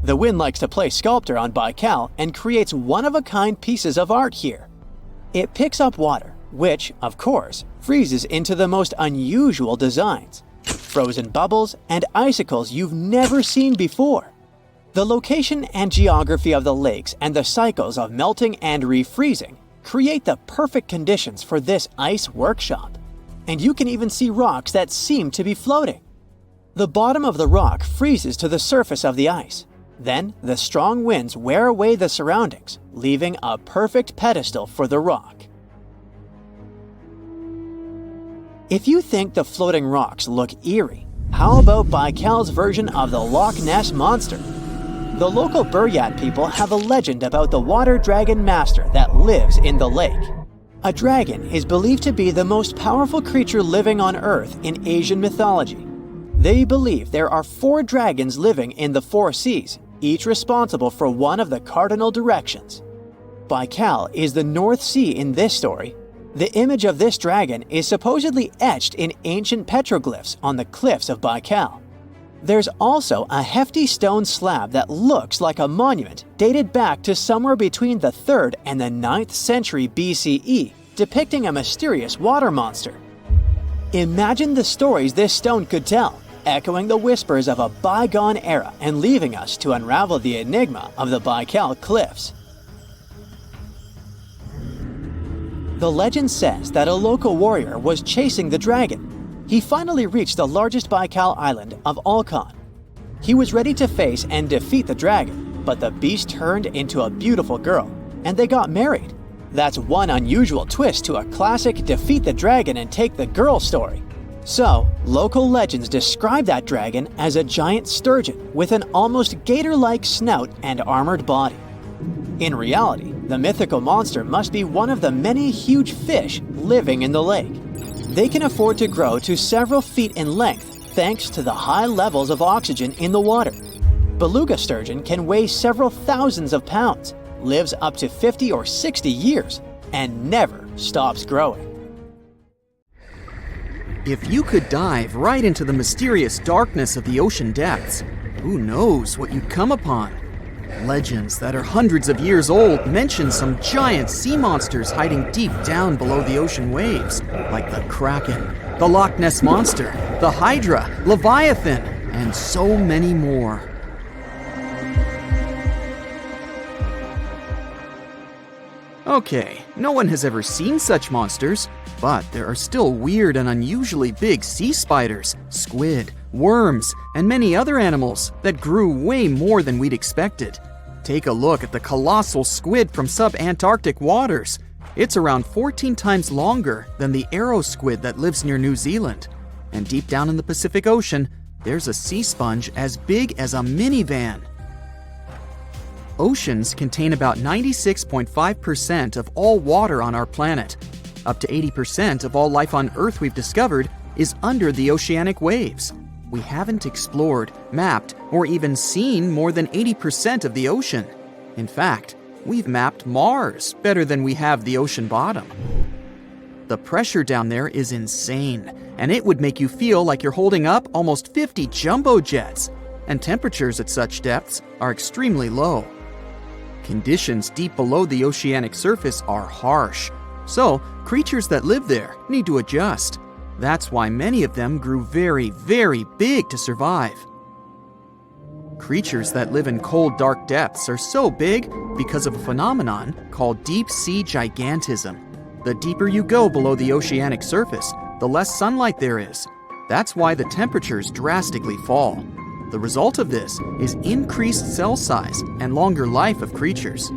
The wind likes to play sculptor on Baikal and creates one-of-a-kind pieces of art here. It picks up water, which, of course, freezes into the most unusual designs. Frozen bubbles and icicles you've never seen before. The location and geography of the lakes and the cycles of melting and refreezing create the perfect conditions for this ice workshop. And you can even see rocks that seem to be floating. The bottom of the rock freezes to the surface of the ice. Then, the strong winds wear away the surroundings, leaving a perfect pedestal for the rock. If you think the floating rocks look eerie, how about Baikal's version of the Loch Ness Monster? The local Buryat people have a legend about the water dragon master that lives in the lake. A dragon is believed to be the most powerful creature living on Earth in Asian mythology. They believe there are 4 dragons living in the 4 seas, each responsible for one of the cardinal directions. Baikal is the North Sea in this story. The image of this dragon is supposedly etched in ancient petroglyphs on the cliffs of Baikal. There's also a hefty stone slab that looks like a monument dated back to somewhere between the 3rd and the 9th century BCE, depicting a mysterious water monster. Imagine the stories this stone could tell, echoing the whispers of a bygone era and leaving us to unravel the enigma of the Baikal cliffs. The legend says that a local warrior was chasing the dragon. He finally reached the largest Baikal island of Alkan. He was ready to face and defeat the dragon, but the beast turned into a beautiful girl, and they got married. That's one unusual twist to a classic defeat the dragon and take the girl story. So, local legends describe that dragon as a giant sturgeon with an almost gator-like snout and armored body. In reality, the mythical monster must be one of the many huge fish living in the lake. They can afford to grow to several feet in length thanks to the high levels of oxygen in the water. Beluga sturgeon can weigh several thousands of pounds, lives up to 50 or 60 years, and never stops growing. If you could dive right into the mysterious darkness of the ocean depths, who knows what you'd come upon? Legends that are hundreds of years old mention some giant sea monsters hiding deep down below the ocean waves, like the Kraken, the Loch Ness Monster, the Hydra, Leviathan, and so many more. Okay, no one has ever seen such monsters, but there are still weird and unusually big sea spiders, squid, worms, and many other animals that grew way more than we'd expected. Take a look at the colossal squid from sub-Antarctic waters. It's around 14 times longer than the arrow squid that lives near New Zealand. And deep down in the Pacific Ocean, there's a sea sponge as big as a minivan. Oceans contain about 96.5% of all water on our planet. Up to 80% of all life on Earth we've discovered is under the oceanic waves. We haven't explored, mapped, or even seen more than 80% of the ocean. In fact, we've mapped Mars better than we have the ocean bottom. The pressure down there is insane, and it would make you feel like you're holding up almost 50 jumbo jets. And temperatures at such depths are extremely low. Conditions deep below the oceanic surface are harsh, so creatures that live there need to adjust. That's why many of them grew very, very big to survive. Creatures that live in cold, dark depths are so big because of a phenomenon called deep sea gigantism. The deeper you go below the oceanic surface, the less sunlight there is. That's why the temperatures drastically fall. The result of this is increased cell size and longer life of creatures.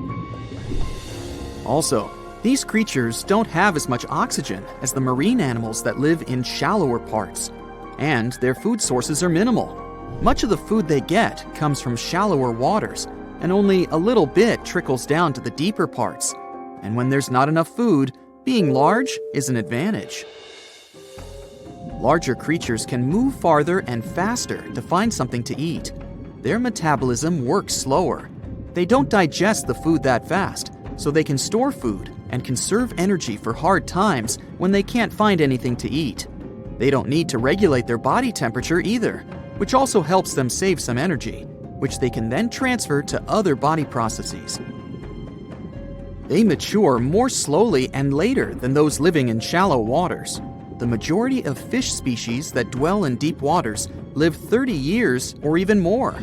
Also, these creatures don't have as much oxygen as the marine animals that live in shallower parts, and their food sources are minimal. Much of the food they get comes from shallower waters, and only a little bit trickles down to the deeper parts. And when there's not enough food, being large is an advantage. Larger creatures can move farther and faster to find something to eat. Their metabolism works slower. They don't digest the food that fast, so they can store food and conserve energy for hard times when they can't find anything to eat. They don't need to regulate their body temperature either, which also helps them save some energy, which they can then transfer to other body processes. They mature more slowly and later than those living in shallow waters. The majority of fish species that dwell in deep waters live 30 years or even more.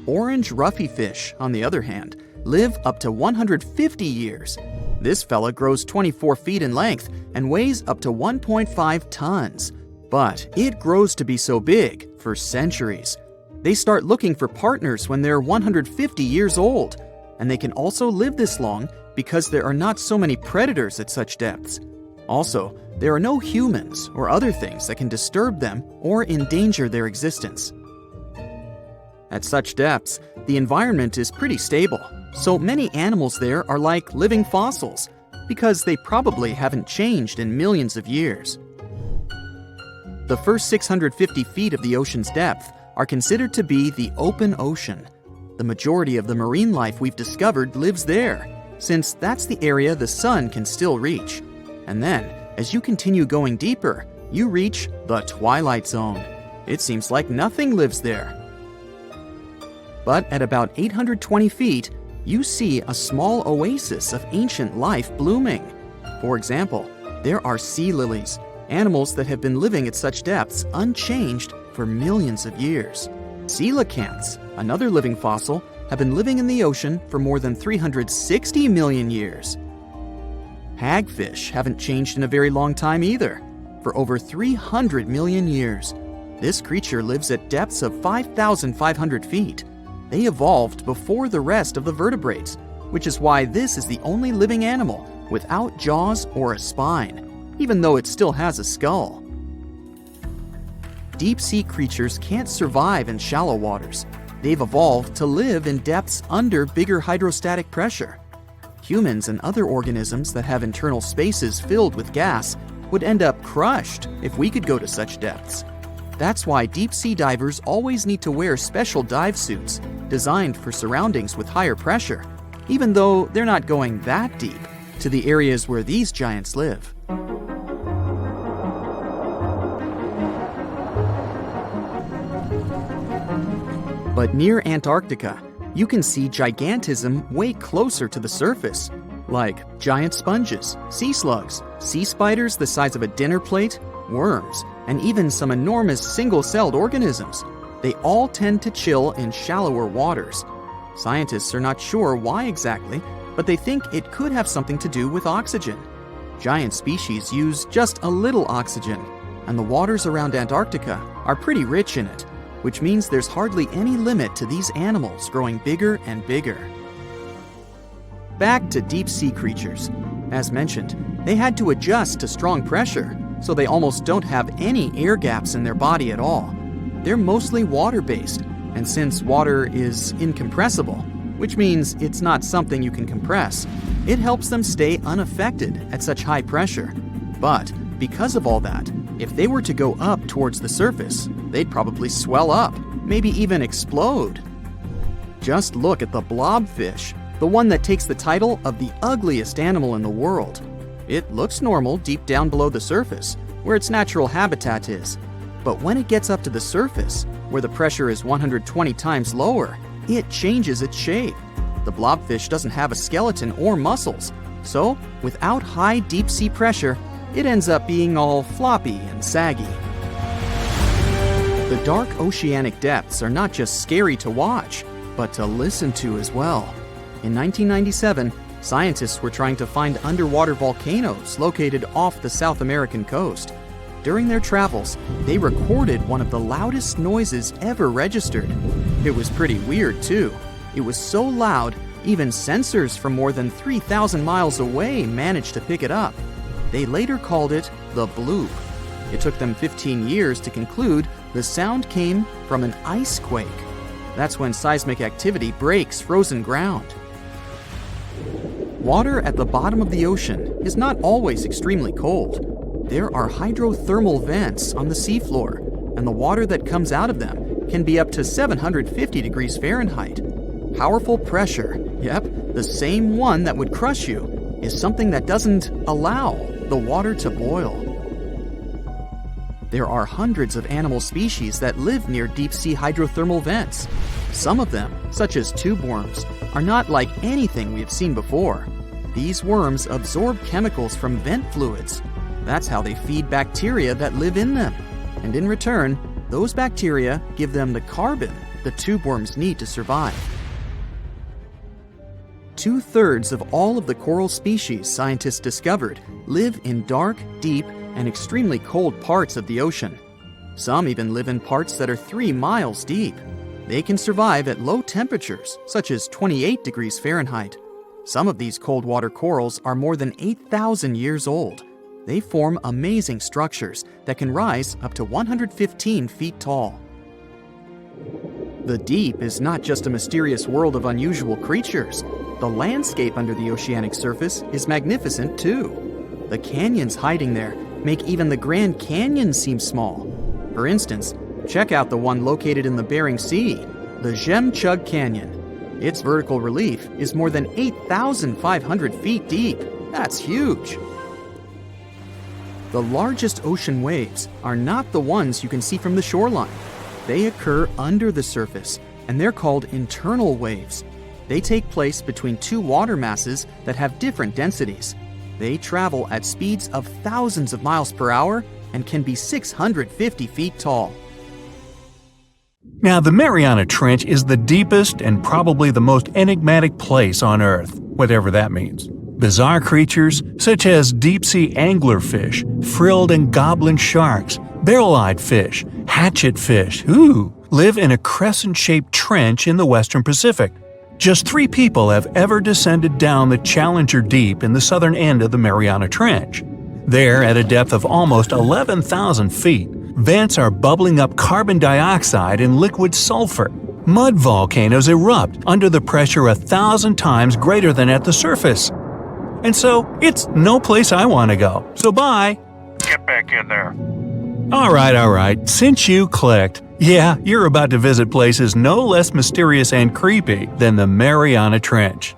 Orange ruffy fish, on the other hand, live up to 150 years. This fella grows 24 feet in length and weighs up to 1.5 tons. But it grows to be so big for centuries. They start looking for partners when they're 150 years old, and they can also live this long because there are not so many predators at such depths. Also, there are no humans or other things that can disturb them or endanger their existence. At such depths, the environment is pretty stable, so many animals there are like living fossils because they probably haven't changed in millions of years. The first 650 feet of the ocean's depth are considered to be the open ocean. The majority of the marine life we've discovered lives there, since that's the area the sun can still reach. And then, as you continue going deeper, you reach the twilight zone. It seems like nothing lives there. But at about 820 feet, you see a small oasis of ancient life blooming. For example, there are sea lilies, animals that have been living at such depths unchanged for millions of years. Coelacanths, another living fossil, have been living in the ocean for more than 360 million years. Hagfish haven't changed in a very long time either, for over 300 million years. This creature lives at depths of 5,500 feet. They evolved before the rest of the vertebrates, which is why this is the only living animal without jaws or a spine, even though it still has a skull. Deep-sea creatures can't survive in shallow waters. They've evolved to live in depths under bigger hydrostatic pressure. Humans and other organisms that have internal spaces filled with gas would end up crushed if we could go to such depths. That's why deep-sea divers always need to wear special dive suits designed for surroundings with higher pressure, even though they're not going that deep to the areas where these giants live. But near Antarctica, you can see gigantism way closer to the surface, like giant sponges, sea slugs, sea spiders the size of a dinner plate, worms, and even some enormous single-celled organisms. They all tend to chill in shallower waters. Scientists are not sure why exactly, but they think it could have something to do with oxygen. Giant species use just a little oxygen, and the waters around Antarctica are pretty rich in it, which means there's hardly any limit to these animals growing bigger and bigger. Back to deep-sea creatures. As mentioned, they had to adjust to strong pressure, so they almost don't have any air gaps in their body at all. They're mostly water-based, and since water is incompressible, which means it's not something you can compress, it helps them stay unaffected at such high pressure. But because of all that, if they were to go up towards the surface, they'd probably swell up, maybe even explode. Just look at the blobfish, the one that takes the title of the ugliest animal in the world. It looks normal deep down below the surface, where its natural habitat is. But when it gets up to the surface, where the pressure is 120 times lower, it changes its shape. The blobfish doesn't have a skeleton or muscles, so without high deep-sea pressure, it ends up being all floppy and saggy. The dark oceanic depths are not just scary to watch, but to listen to as well. In 1997, scientists were trying to find underwater volcanoes located off the South American coast. During their travels, they recorded one of the loudest noises ever registered. It was pretty weird, too. It was so loud, even sensors from more than 3,000 miles away managed to pick it up. They later called it the bloop. It took them 15 years to conclude the sound came from an ice quake. That's when seismic activity breaks frozen ground. Water at the bottom of the ocean is not always extremely cold. There are hydrothermal vents on the seafloor, and the water that comes out of them can be up to 750 degrees Fahrenheit. Powerful pressure, yep, the same one that would crush you, is something that doesn't allow the water to boil. There are hundreds of animal species that live near deep-sea hydrothermal vents. Some of them, such as tube worms, are not like anything we have seen before. These worms absorb chemicals from vent fluids. That's how they feed bacteria that live in them. And in return, those bacteria give them the carbon the tube worms need to survive. 2/3 of all of the coral species scientists discovered live in dark, deep, and extremely cold parts of the ocean. Some even live in parts that are 3 miles deep. They can survive at low temperatures, such as 28 degrees Fahrenheit. Some of these cold water corals are more than 8,000 years old. They form amazing structures that can rise up to 115 feet tall. The deep is not just a mysterious world of unusual creatures. The landscape under the oceanic surface is magnificent too. The canyons hiding there make even the Grand Canyon seem small. For instance, check out the one located in the Bering Sea, the Jemchug Canyon. Its vertical relief is more than 8,500 feet deep. That's huge. The largest ocean waves are not the ones you can see from the shoreline. They occur under the surface, and they're called internal waves. They take place between two water masses that have different densities. They travel at speeds of thousands of miles per hour and can be 650 feet tall. Now, the Mariana Trench is the deepest and probably the most enigmatic place on Earth, whatever that means. Bizarre creatures such as deep-sea anglerfish, frilled and goblin sharks, barrel-eyed fish, hatchetfish, live in a crescent-shaped trench in the western Pacific. Just 3 people have ever descended down the Challenger Deep in the southern end of the Mariana Trench. There, at a depth of almost 11,000 feet, vents are bubbling up carbon dioxide and liquid sulfur. Mud volcanoes erupt under the pressure 1,000 times greater than at the surface. And so, it's no place I want to go. So bye! Get back in there. Alright, since you clicked, yeah, you're about to visit places no less mysterious and creepy than the Mariana Trench.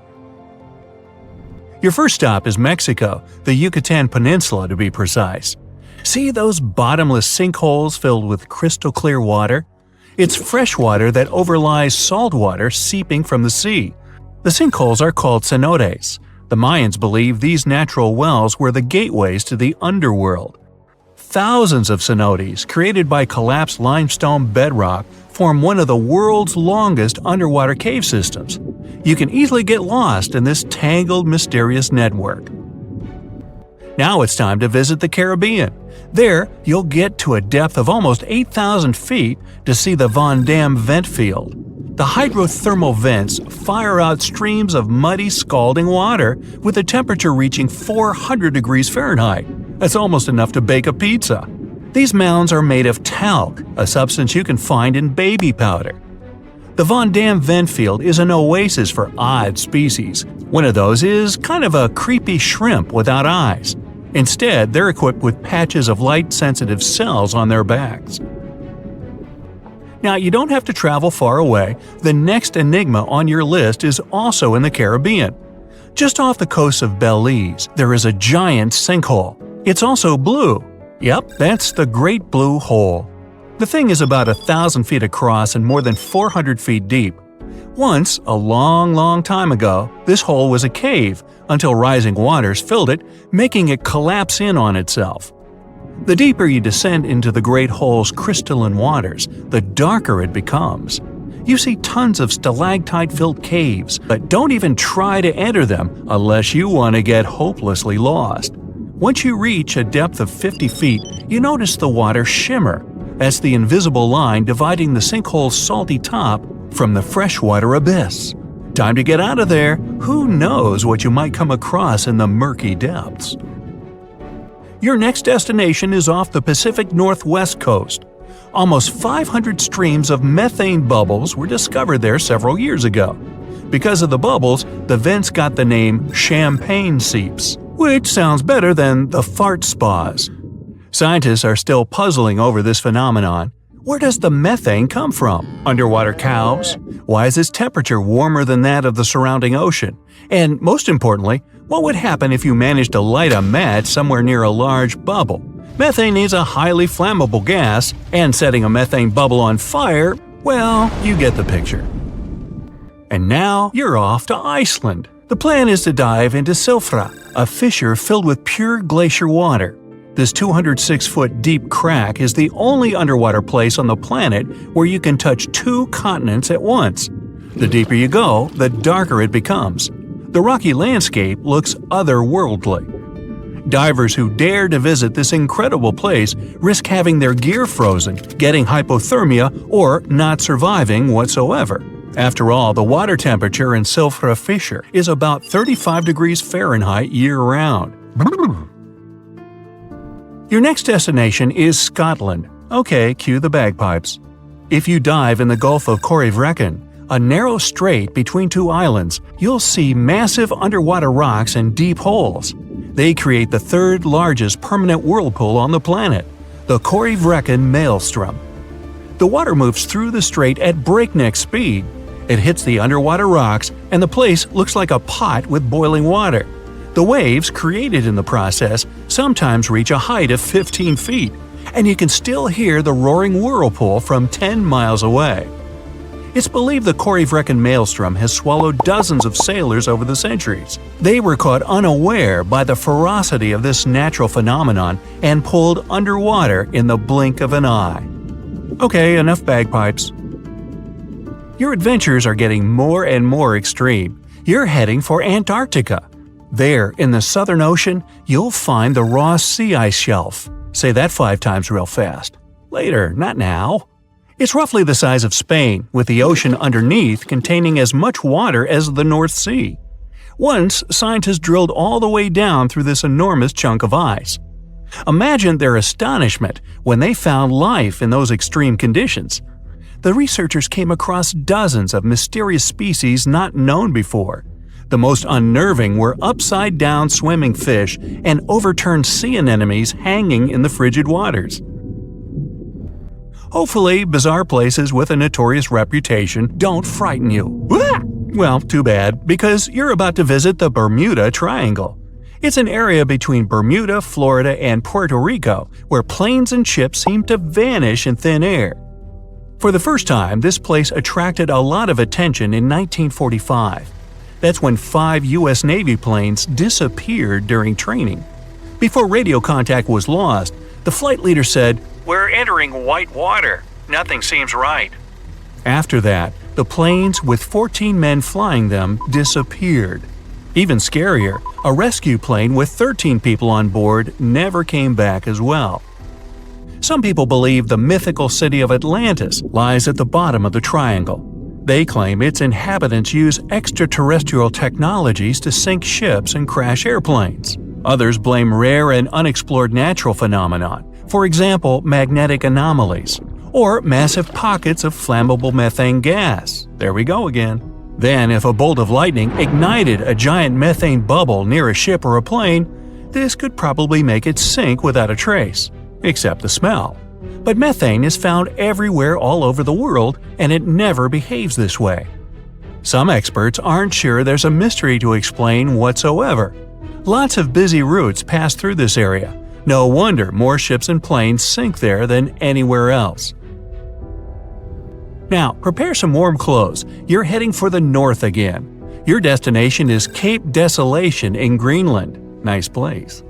Your first stop is Mexico, the Yucatan Peninsula to be precise. See those bottomless sinkholes filled with crystal clear water? It's fresh water that overlies salt water seeping from the sea. The sinkholes are called cenotes. The Mayans believe these natural wells were the gateways to the underworld. Thousands of cenotes, created by collapsed limestone bedrock, form one of the world's longest underwater cave systems. You can easily get lost in this tangled, mysterious network. Now it's time to visit the Caribbean. There, you'll get to a depth of almost 8,000 feet to see the Van Dam vent field. The hydrothermal vents fire out streams of muddy, scalding water with a temperature reaching 400 degrees Fahrenheit. That's almost enough to bake a pizza. These mounds are made of talc, a substance you can find in baby powder. The Van Dam vent field is an oasis for odd species. One of those is kind of a creepy shrimp without eyes. Instead, they're equipped with patches of light-sensitive cells on their backs. Now, you don't have to travel far away. The next enigma on your list is also in the Caribbean. Just off the coast of Belize, there is a giant sinkhole. It's also blue. Yep, that's the Great Blue Hole. The thing is about 1,000 feet across and more than 400 feet deep. Once, a long time ago, this hole was a cave until rising waters filled it, making it collapse in on itself. The deeper you descend into the Great Hole's crystalline waters, the darker it becomes. You see tons of stalactite-filled caves, but don't even try to enter them unless you want to get hopelessly lost. Once you reach a depth of 50 feet, you notice the water shimmer. That's the invisible line dividing the sinkhole's salty top from the freshwater abyss. Time to get out of there. Who knows what you might come across in the murky depths? Your next destination is off the Pacific Northwest coast. Almost 500 streams of methane bubbles were discovered there several years ago. Because of the bubbles, the vents got the name champagne seeps, which sounds better than the fart spas. Scientists are still puzzling over this phenomenon. Where does the methane come from? Underwater cows? Why is its temperature warmer than that of the surrounding ocean? And most importantly, what would happen if you managed to light a match somewhere near a large bubble? Methane is a highly flammable gas, and setting a methane bubble on fire, well, you get the picture. And now you're off to Iceland. The plan is to dive into Silfra, a fissure filled with pure glacier water. This 206-foot deep crack is the only underwater place on the planet where you can touch 2 continents at once. The deeper you go, the darker it becomes. The rocky landscape looks otherworldly. Divers who dare to visit this incredible place risk having their gear frozen, getting hypothermia, or not surviving whatsoever. After all, the water temperature in Silfra Fissure is about 35 degrees Fahrenheit year-round. Your next destination is Scotland. Okay, cue the bagpipes. If you dive in the Gulf of Corryvreckan, a narrow strait between two islands, you'll see massive underwater rocks and deep holes. They create the third largest permanent whirlpool on the planet, the Corryvreckan Maelstrom. The water moves through the strait at breakneck speed. It hits the underwater rocks, and the place looks like a pot with boiling water. The waves, created in the process, sometimes reach a height of 15 feet, and you can still hear the roaring whirlpool from 10 miles away. It's believed the Corryvreckan Maelstrom has swallowed dozens of sailors over the centuries. They were caught unaware by the ferocity of this natural phenomenon and pulled underwater in the blink of an eye. Okay, enough bagpipes. Your adventures are getting more and more extreme. You're heading for Antarctica. There, in the Southern Ocean, you'll find the Ross Sea Ice Shelf. Say that 5 times real fast. Later, not now. It's roughly the size of Spain, with the ocean underneath containing as much water as the North Sea. Once, scientists drilled all the way down through this enormous chunk of ice. Imagine their astonishment when they found life in those extreme conditions. The researchers came across dozens of mysterious species not known before. The most unnerving were upside-down swimming fish and overturned sea anemones hanging in the frigid waters. Hopefully, bizarre places with a notorious reputation don't frighten you. Well, too bad, because you're about to visit the Bermuda Triangle. It's an area between Bermuda, Florida, and Puerto Rico where planes and ships seem to vanish in thin air. For the first time, this place attracted a lot of attention in 1945. That's when 5 U.S. Navy planes disappeared during training. Before radio contact was lost, the flight leader said, "We're entering white water. Nothing seems right." After that, the planes with 14 men flying them disappeared. Even scarier, a rescue plane with 13 people on board never came back as well. Some people believe the mythical city of Atlantis lies at the bottom of the triangle. They claim its inhabitants use extraterrestrial technologies to sink ships and crash airplanes. Others blame rare and unexplored natural phenomena, for example magnetic anomalies, or massive pockets of flammable methane gas. There we go again. Then, if a bolt of lightning ignited a giant methane bubble near a ship or a plane, this could probably make it sink without a trace, except the smell. But methane is found everywhere all over the world, and it never behaves this way. Some experts aren't sure there's a mystery to explain whatsoever. Lots of busy routes pass through this area. No wonder more ships and planes sink there than anywhere else. Now, prepare some warm clothes. You're heading for the north again. Your destination is Cape Desolation in Greenland. Nice place.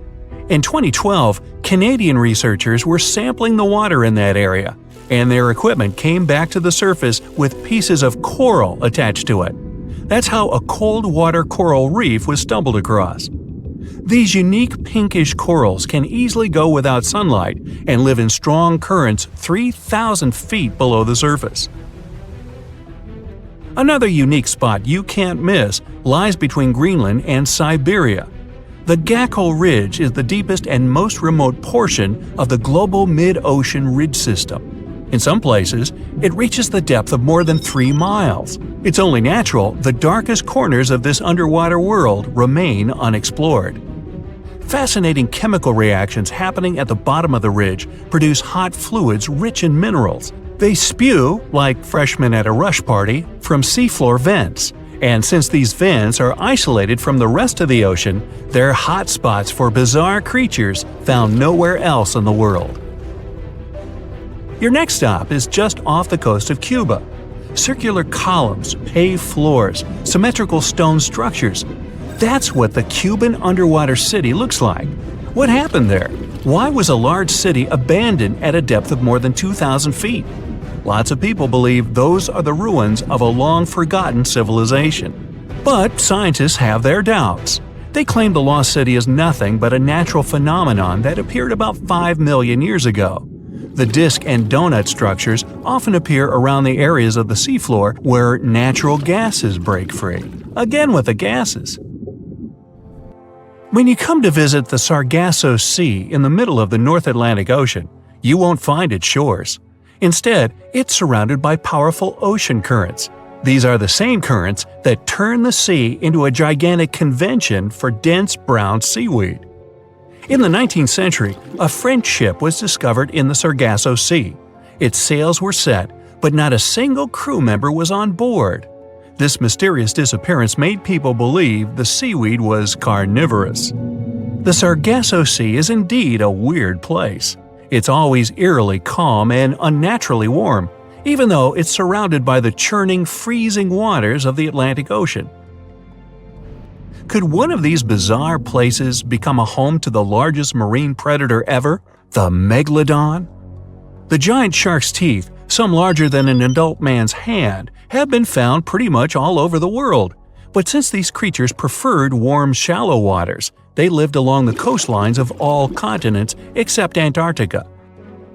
In 2012, Canadian researchers were sampling the water in that area, and their equipment came back to the surface with pieces of coral attached to it. That's how a cold water coral reef was stumbled across. These unique pinkish corals can easily go without sunlight and live in strong currents 3,000 feet below the surface. Another unique spot you can't miss lies between Greenland and Siberia. The Gakkel Ridge is the deepest and most remote portion of the global mid-ocean ridge system. In some places, it reaches the depth of more than 3 miles. It's only natural the darkest corners of this underwater world remain unexplored. Fascinating chemical reactions happening at the bottom of the ridge produce hot fluids rich in minerals. They spew, like freshmen at a rush party, from seafloor vents. And since these vents are isolated from the rest of the ocean, they're hot spots for bizarre creatures found nowhere else in the world. Your next stop is just off the coast of Cuba. Circular columns, paved floors, symmetrical stone structures. That's what the Cuban underwater city looks like. What happened there? Why was a large city abandoned at a depth of more than 2,000 feet? Lots of people believe those are the ruins of a long-forgotten civilization. But scientists have their doubts. They claim the lost city is nothing but a natural phenomenon that appeared about 5 million years ago. The disc and donut structures often appear around the areas of the seafloor where natural gases break free. Again with the gases. When you come to visit the Sargasso Sea in the middle of the North Atlantic Ocean, you won't find its shores. Instead, it's surrounded by powerful ocean currents. These are the same currents that turn the sea into a gigantic convention for dense brown seaweed. In the 19th century, a French ship was discovered in the Sargasso Sea. Its sails were set, but not a single crew member was on board. This mysterious disappearance made people believe the seaweed was carnivorous. The Sargasso Sea is indeed a weird place. It's always eerily calm and unnaturally warm, even though it's surrounded by the churning, freezing waters of the Atlantic Ocean. Could one of these bizarre places become a home to the largest marine predator ever, the megalodon? The giant shark's teeth, some larger than an adult man's hand, have been found pretty much all over the world. But since these creatures preferred warm, shallow waters, they lived along the coastlines of all continents except Antarctica.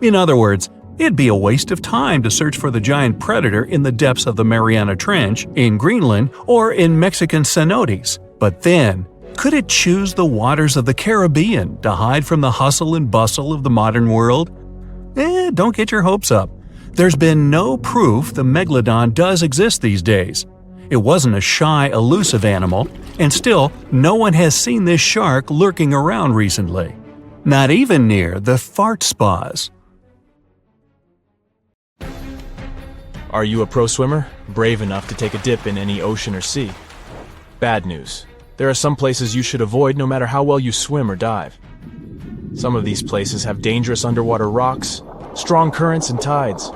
In other words, it'd be a waste of time to search for the giant predator in the depths of the Mariana Trench, in Greenland, or in Mexican cenotes. But then, could it choose the waters of the Caribbean to hide from the hustle and bustle of the modern world? Don't get your hopes up. There's been no proof the megalodon does exist these days. It wasn't a shy, elusive animal, and still, no one has seen this shark lurking around recently. Not even near the fart spas. Are you a pro swimmer? Brave enough to take a dip in any ocean or sea? Bad news. There are some places you should avoid no matter how well you swim or dive. Some of these places have dangerous underwater rocks, strong currents and tides.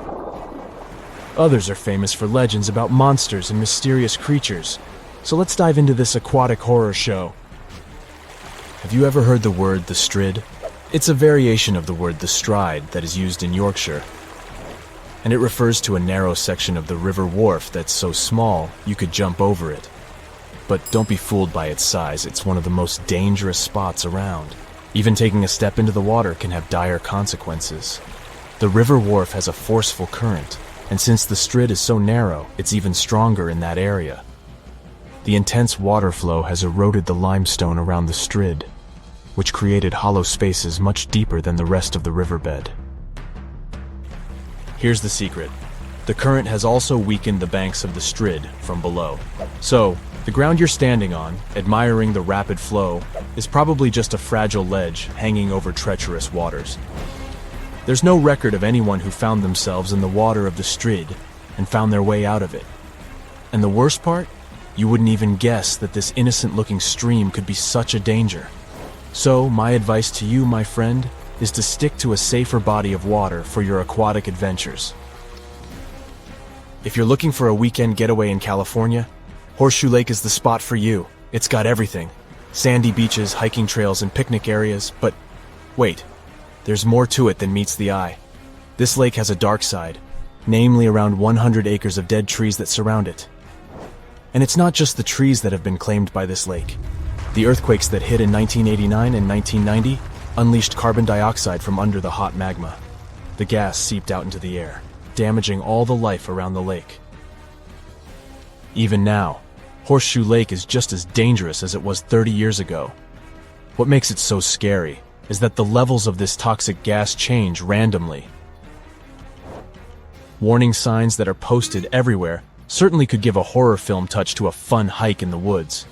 Others are famous for legends about monsters and mysterious creatures. So let's dive into this aquatic horror show. Have you ever heard the word the strid? It's a variation of the word the stride that is used in Yorkshire. And it refers to a narrow section of the river wharf that's so small you could jump over it. But don't be fooled by its size, it's one of the most dangerous spots around. Even taking a step into the water can have dire consequences. The river wharf has a forceful current, and since the strid is so narrow, it's even stronger in that area. The intense water flow has eroded the limestone around the strid, which created hollow spaces much deeper than the rest of the riverbed. Here's the secret. The current has also weakened the banks of the strid from below. So, the ground you're standing on, admiring the rapid flow, is probably just a fragile ledge hanging over treacherous waters. There's no record of anyone who found themselves in the water of the strid and found their way out of it. And the worst part? You wouldn't even guess that this innocent-looking stream could be such a danger. So, my advice to you, my friend, is to stick to a safer body of water for your aquatic adventures. If you're looking for a weekend getaway in California, Horseshoe Lake is the spot for you. It's got everything. Sandy beaches, hiking trails, and picnic areas, but wait, there's more to it than meets the eye. This lake has a dark side, namely around 100 acres of dead trees that surround it. And it's not just the trees that have been claimed by this lake. The earthquakes that hit in 1989 and 1990 unleashed carbon dioxide from under the hot magma. The gas seeped out into the air, damaging all the life around the lake. Even now, Horseshoe Lake is just as dangerous as it was 30 years ago. What makes it so scary is that the levels of this toxic gas change randomly. Warning signs that are posted everywhere certainly could give a horror film touch to a fun hike in the woods.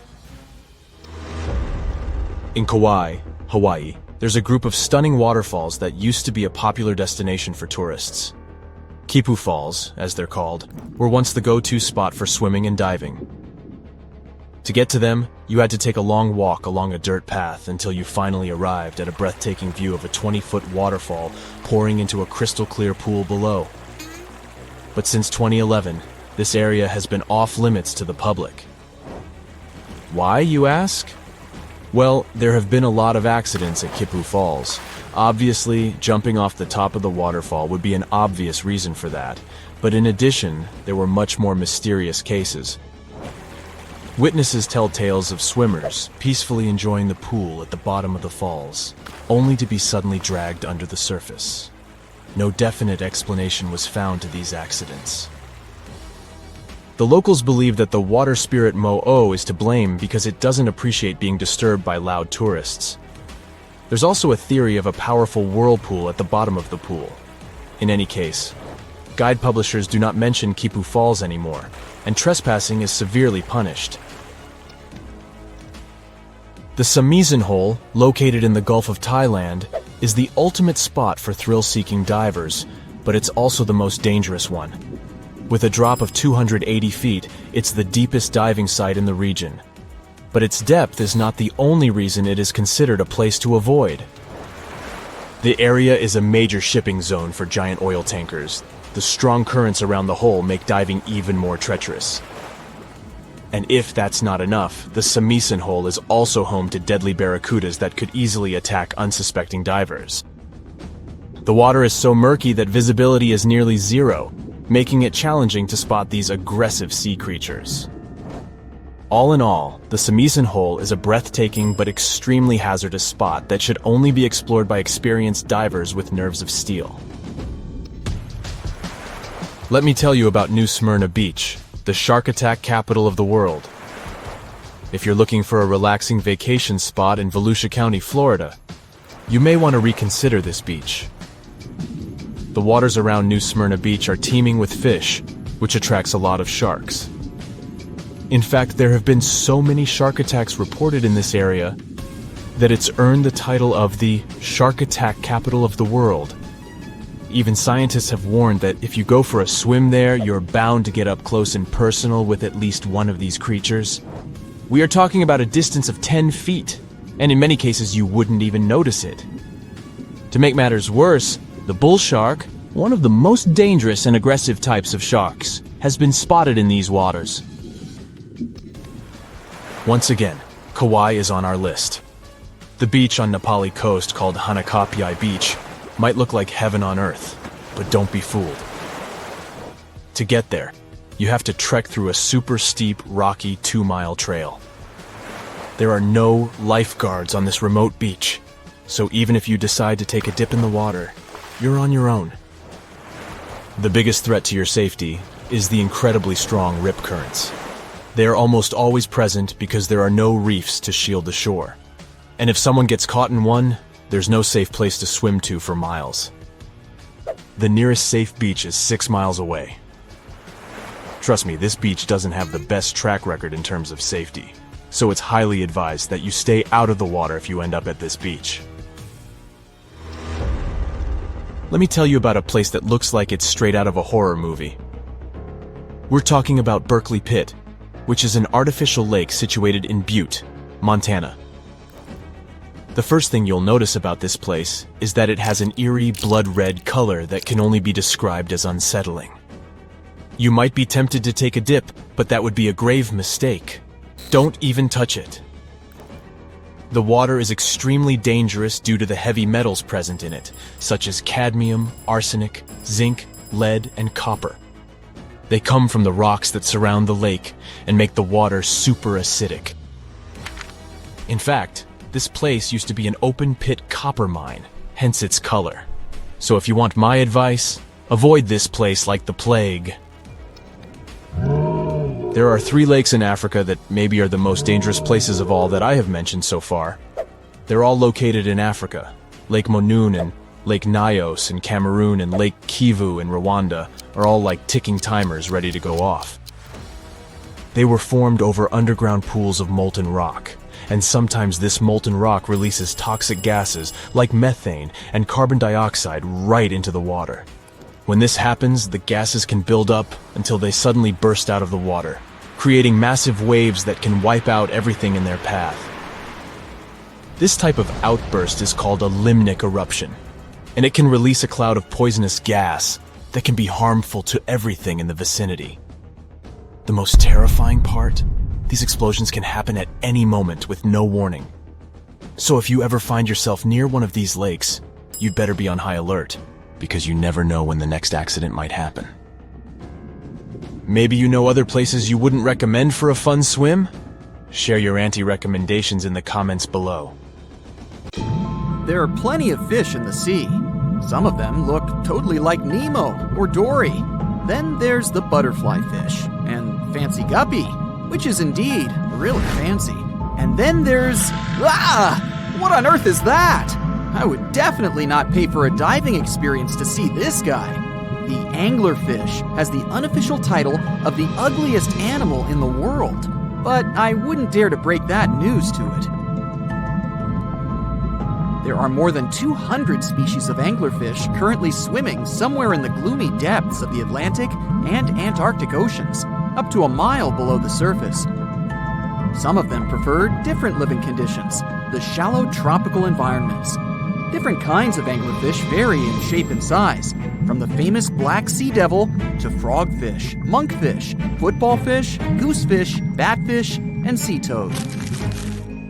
In Kauai, Hawaii, there's a group of stunning waterfalls that used to be a popular destination for tourists. Kipu Falls, as they're called, were once the go-to spot for swimming and diving. To get to them, you had to take a long walk along a dirt path until you finally arrived at a breathtaking view of a 20-foot waterfall pouring into a crystal-clear pool below. But since 2011, this area has been off-limits to the public. Why, you ask? Well, there have been a lot of accidents at Kipu Falls. Obviously, jumping off the top of the waterfall would be an obvious reason for that, but in addition, there were much more mysterious cases. Witnesses tell tales of swimmers peacefully enjoying the pool at the bottom of the falls, only to be suddenly dragged under the surface. No definite explanation was found to these accidents. The locals believe that the water spirit Mo'o is to blame because it doesn't appreciate being disturbed by loud tourists. There's also a theory of a powerful whirlpool at the bottom of the pool. In any case, guide publishers do not mention Kipu Falls anymore, and trespassing is severely punished. The Samisen Hole, located in the Gulf of Thailand, is the ultimate spot for thrill-seeking divers, but it's also the most dangerous one. With a drop of 280 feet, it's the deepest diving site in the region. But its depth is not the only reason it is considered a place to avoid. The area is a major shipping zone for giant oil tankers. The strong currents around the hole make diving even more treacherous. And if that's not enough, the Samisen Hole is also home to deadly barracudas that could easily attack unsuspecting divers. The water is so murky that visibility is nearly zero, making it challenging to spot these aggressive sea creatures. All in all, the Samisen Hole is a breathtaking but extremely hazardous spot that should only be explored by experienced divers with nerves of steel. Let me tell you about New Smyrna Beach, the shark attack capital of the world. If you're looking for a relaxing vacation spot in Volusia County, Florida, you may want to reconsider this beach. The waters around New Smyrna Beach are teeming with fish, which attracts a lot of sharks. In fact, there have been so many shark attacks reported in this area that it's earned the title of the shark attack capital of the world. Even scientists have warned that if you go for a swim there, you're bound to get up close and personal with at least one of these creatures. We are talking about a distance of 10 feet, and in many cases you wouldn't even notice it. To make matters worse, the bull shark, one of the most dangerous and aggressive types of sharks, has been spotted in these waters. Once again, Kauai is on our list. The beach on Nepali coast called Hanakapiai Beach might look like heaven on earth, but don't be fooled. To get there, you have to trek through a super steep, rocky 2-mile trail. There are no lifeguards on this remote beach, so even if you decide to take a dip in the water, you're on your own. The biggest threat to your safety is the incredibly strong rip currents. They are almost always present because there are no reefs to shield the shore. And if someone gets caught in one, there's no safe place to swim to for miles. The nearest safe beach is 6 miles away. Trust me, this beach doesn't have the best track record in terms of safety, so it's highly advised that you stay out of the water if you end up at this beach. Let me tell you about a place that looks like it's straight out of a horror movie. We're talking about Berkeley Pit, which is an artificial lake situated in Butte, Montana. The first thing you'll notice about this place is that it has an eerie blood-red color that can only be described as unsettling. You might be tempted to take a dip, but that would be a grave mistake. Don't even touch it. The water is extremely dangerous due to the heavy metals present in it, such as cadmium, arsenic, zinc, lead, and copper. They come from the rocks that surround the lake and make the water super acidic. In fact, this place used to be an open-pit copper mine, hence its color. So if you want my advice, avoid this place like the plague. There are 3 lakes in Africa that maybe are the most dangerous places of all that I have mentioned so far. They're all located in Africa. Lake Monoun and Lake Nyos in Cameroon and Lake Kivu in Rwanda are all like ticking timers ready to go off. They were formed over underground pools of molten rock, and sometimes this molten rock releases toxic gases like methane and carbon dioxide right into the water. When this happens, the gases can build up until they suddenly burst out of the water, creating massive waves that can wipe out everything in their path. This type of outburst is called a limnic eruption, and it can release a cloud of poisonous gas that can be harmful to everything in the vicinity. The most terrifying part? These explosions can happen at any moment with no warning. So if you ever find yourself near one of these lakes, you'd better be on high alert, because you never know when the next accident might happen. Maybe you know other places you wouldn't recommend for a fun swim? Share your anti-recommendations in the comments below. There are plenty of fish in the sea. Some of them look totally like Nemo or Dory. Then there's the butterfly fish and fancy guppy, which is indeed really fancy. And then there's... What on earth is that? I would definitely not pay for a diving experience to see this guy. The anglerfish has the unofficial title of the ugliest animal in the world, but I wouldn't dare to break that news to it. There are more than 200 species of anglerfish currently swimming somewhere in the gloomy depths of the Atlantic and Antarctic Oceans, up to a mile below the surface. Some of them prefer different living conditions, the shallow tropical environments. Different kinds of anglerfish vary in shape and size, from the famous black sea devil to frogfish, monkfish, football fish, goosefish, batfish, and sea toad.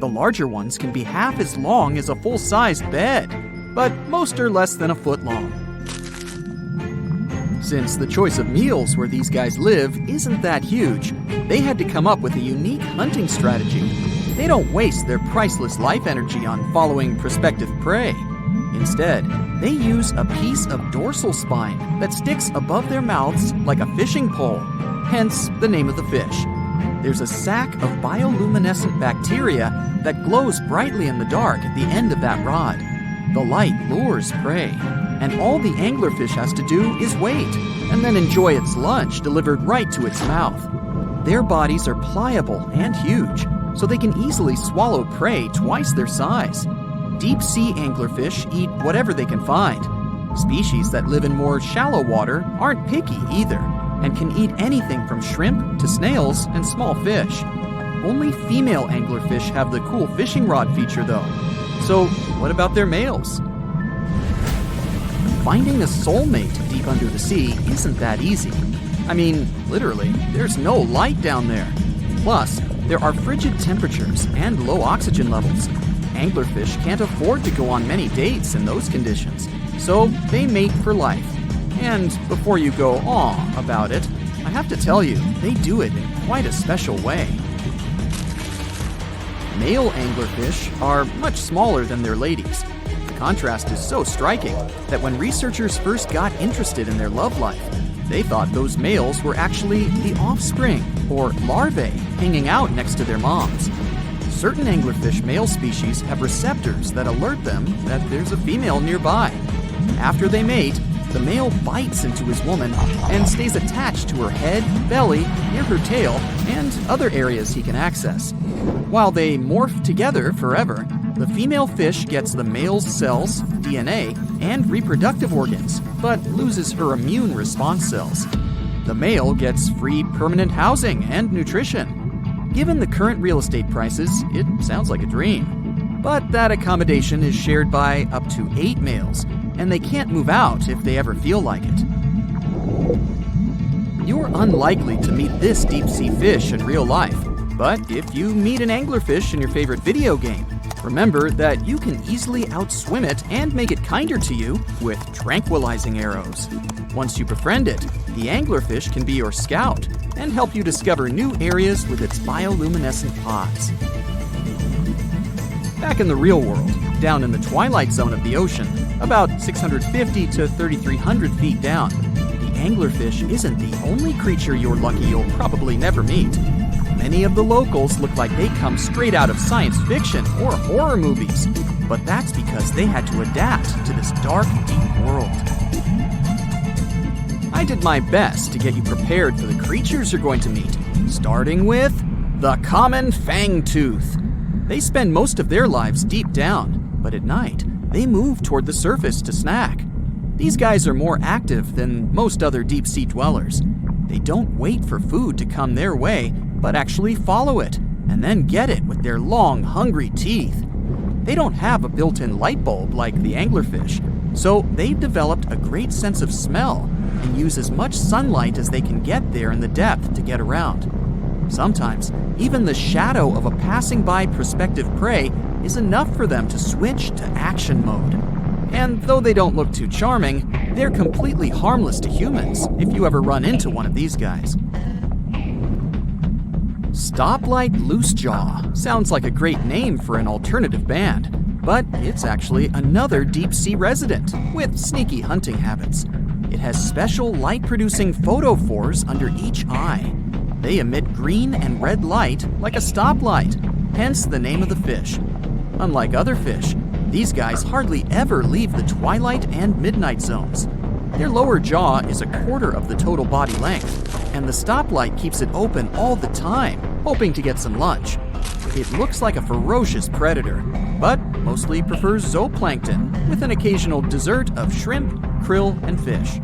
The larger ones can be half as long as a full-sized bed, but most are less than a foot long. Since the choice of meals where these guys live isn't that huge, they had to come up with a unique hunting strategy. They don't waste their priceless life energy on following prospective prey. Instead, they use a piece of dorsal spine that sticks above their mouths like a fishing pole, hence the name of the fish. There's a sac of bioluminescent bacteria that glows brightly in the dark at the end of that rod. The light lures prey, and all the anglerfish has to do is wait, and then enjoy its lunch delivered right to its mouth. Their bodies are pliable and huge, so they can easily swallow prey twice their size. Deep-sea anglerfish eat whatever they can find. Species that live in more shallow water aren't picky either, and can eat anything from shrimp to snails and small fish. Only female anglerfish have the cool fishing rod feature though. So what about their males? Finding a soulmate deep under the sea isn't that easy. I mean, literally, there's no light down there. Plus, there are frigid temperatures and low oxygen levels. Anglerfish can't afford to go on many dates in those conditions, so they mate for life. And before you go aw about it, I have to tell you, they do it in quite a special way. Male anglerfish are much smaller than their ladies. The contrast is so striking that when researchers first got interested in their love life, they thought those males were actually the offspring, or larvae, hanging out next to their moms. Certain anglerfish male species have receptors that alert them that there's a female nearby. After they mate, the male bites into his woman and stays attached to her head, belly, near her tail, and other areas he can access. While they morph together forever, the female fish gets the male's cells, DNA, and reproductive organs, but loses her immune response cells. The male gets free permanent housing and nutrition. Given the current real estate prices, it sounds like a dream. But that accommodation is shared by up to 8 males, and they can't move out if they ever feel like it. You're unlikely to meet this deep-sea fish in real life, but if you meet an anglerfish in your favorite video game, remember that you can easily outswim it and make it kinder to you with tranquilizing arrows. Once you befriend it, the anglerfish can be your scout and help you discover new areas with its bioluminescent pods. Back in the real world, down in the twilight zone of the ocean, about 650 to 3,300 feet down, the anglerfish isn't the only creature you're lucky you'll probably never meet. Many of the locals look like they come straight out of science fiction or horror movies, but that's because they had to adapt to this dark, deep world. I did my best to get you prepared for the creatures you're going to meet, starting with the common fangtooth. They spend most of their lives deep down, but at night, they move toward the surface to snack. These guys are more active than most other deep-sea dwellers. They don't wait for food to come their way, but actually follow it, and then get it with their long, hungry teeth. They don't have a built-in light bulb like the anglerfish, so they've developed a great sense of smell and use as much sunlight as they can get there in the depth to get around. Sometimes, even the shadow of a passing by prospective prey is enough for them to switch to action mode. And though they don't look too charming, they're completely harmless to humans if you ever run into one of these guys. Stoplight Loosejaw sounds like a great name for an alternative band, but it's actually another deep-sea resident with sneaky hunting habits. It has special light-producing photophores under each eye. They emit green and red light like a stoplight, hence the name of the fish. Unlike other fish, these guys hardly ever leave the twilight and midnight zones. Their lower jaw is a quarter of the total body length, and the stoplight keeps it open all the time, hoping to get some lunch. It looks like a ferocious predator, but mostly prefers zooplankton, with an occasional dessert of shrimp, krill, and fish.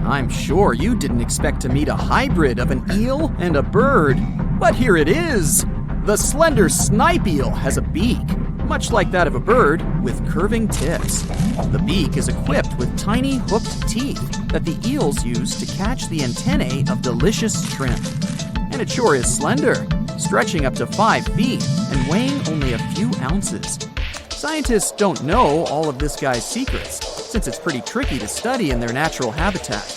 I'm sure you didn't expect to meet a hybrid of an eel and a bird, but here it is! The slender snipe eel has a beak, much like that of a bird, with curving tips. The beak is equipped with tiny hooked teeth that the eels use to catch the antennae of delicious shrimp. And it sure is slender, stretching up to 5 feet and weighing only a few ounces. Scientists don't know all of this guy's secrets, since it's pretty tricky to study in their natural habitat.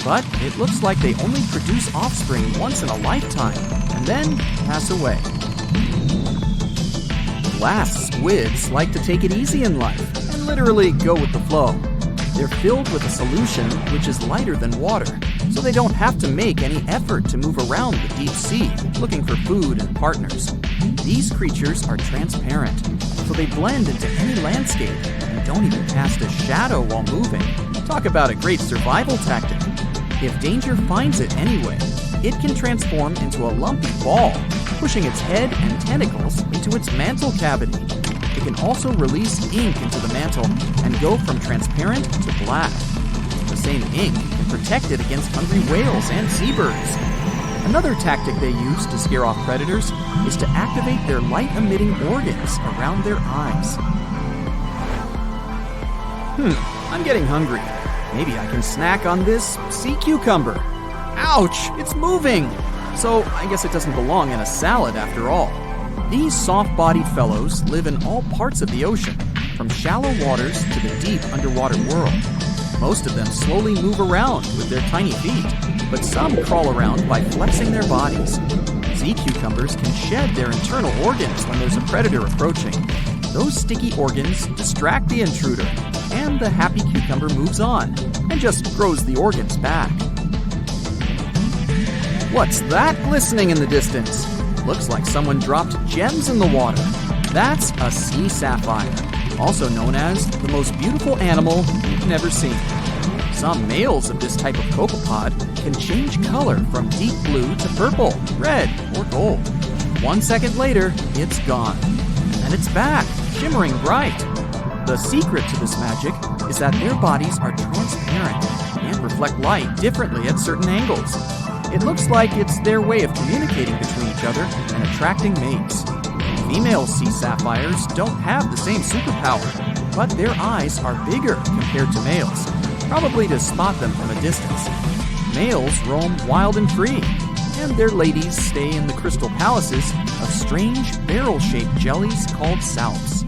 But it looks like they only produce offspring once in a lifetime, and then pass away. Glass squids like to take it easy in life and literally go with the flow. They're filled with a solution which is lighter than water, so they don't have to make any effort to move around the deep sea looking for food and partners. These creatures are transparent, so they blend into any landscape and don't even cast a shadow while moving. Talk about a great survival tactic. If danger finds it anyway, it can transform into a lumpy ball, pushing its head and tentacles into its mantle cavity. It can also release ink into the mantle and go from transparent to black. The same ink can protect it against hungry whales and seabirds. Another tactic they use to scare off predators is to activate their light-emitting organs around their eyes. I'm getting hungry. Maybe I can snack on this sea cucumber. Ouch, it's moving! So I guess it doesn't belong in a salad after all. These soft-bodied fellows live in all parts of the ocean, from shallow waters to the deep underwater world. Most of them slowly move around with their tiny feet, but some crawl around by flexing their bodies. Sea cucumbers can shed their internal organs when there's a predator approaching. Those sticky organs distract the intruder, and the happy cucumber moves on and just grows the organs back. What's that glistening in the distance? Looks like someone dropped gems in the water. That's a sea sapphire, also known as the most beautiful animal you've never seen. Some males of this type of copepod can change color from deep blue to purple, red, or gold. 1 second later, it's gone. And it's back, shimmering bright. The secret to this magic is that their bodies are transparent and reflect light differently at certain angles. It looks like it's their way of communicating between each other and attracting mates. Female sea sapphires don't have the same superpower, but their eyes are bigger compared to males, probably to spot them from a distance. Males roam wild and free, and their ladies stay in the crystal palaces of strange barrel-shaped jellies called salps.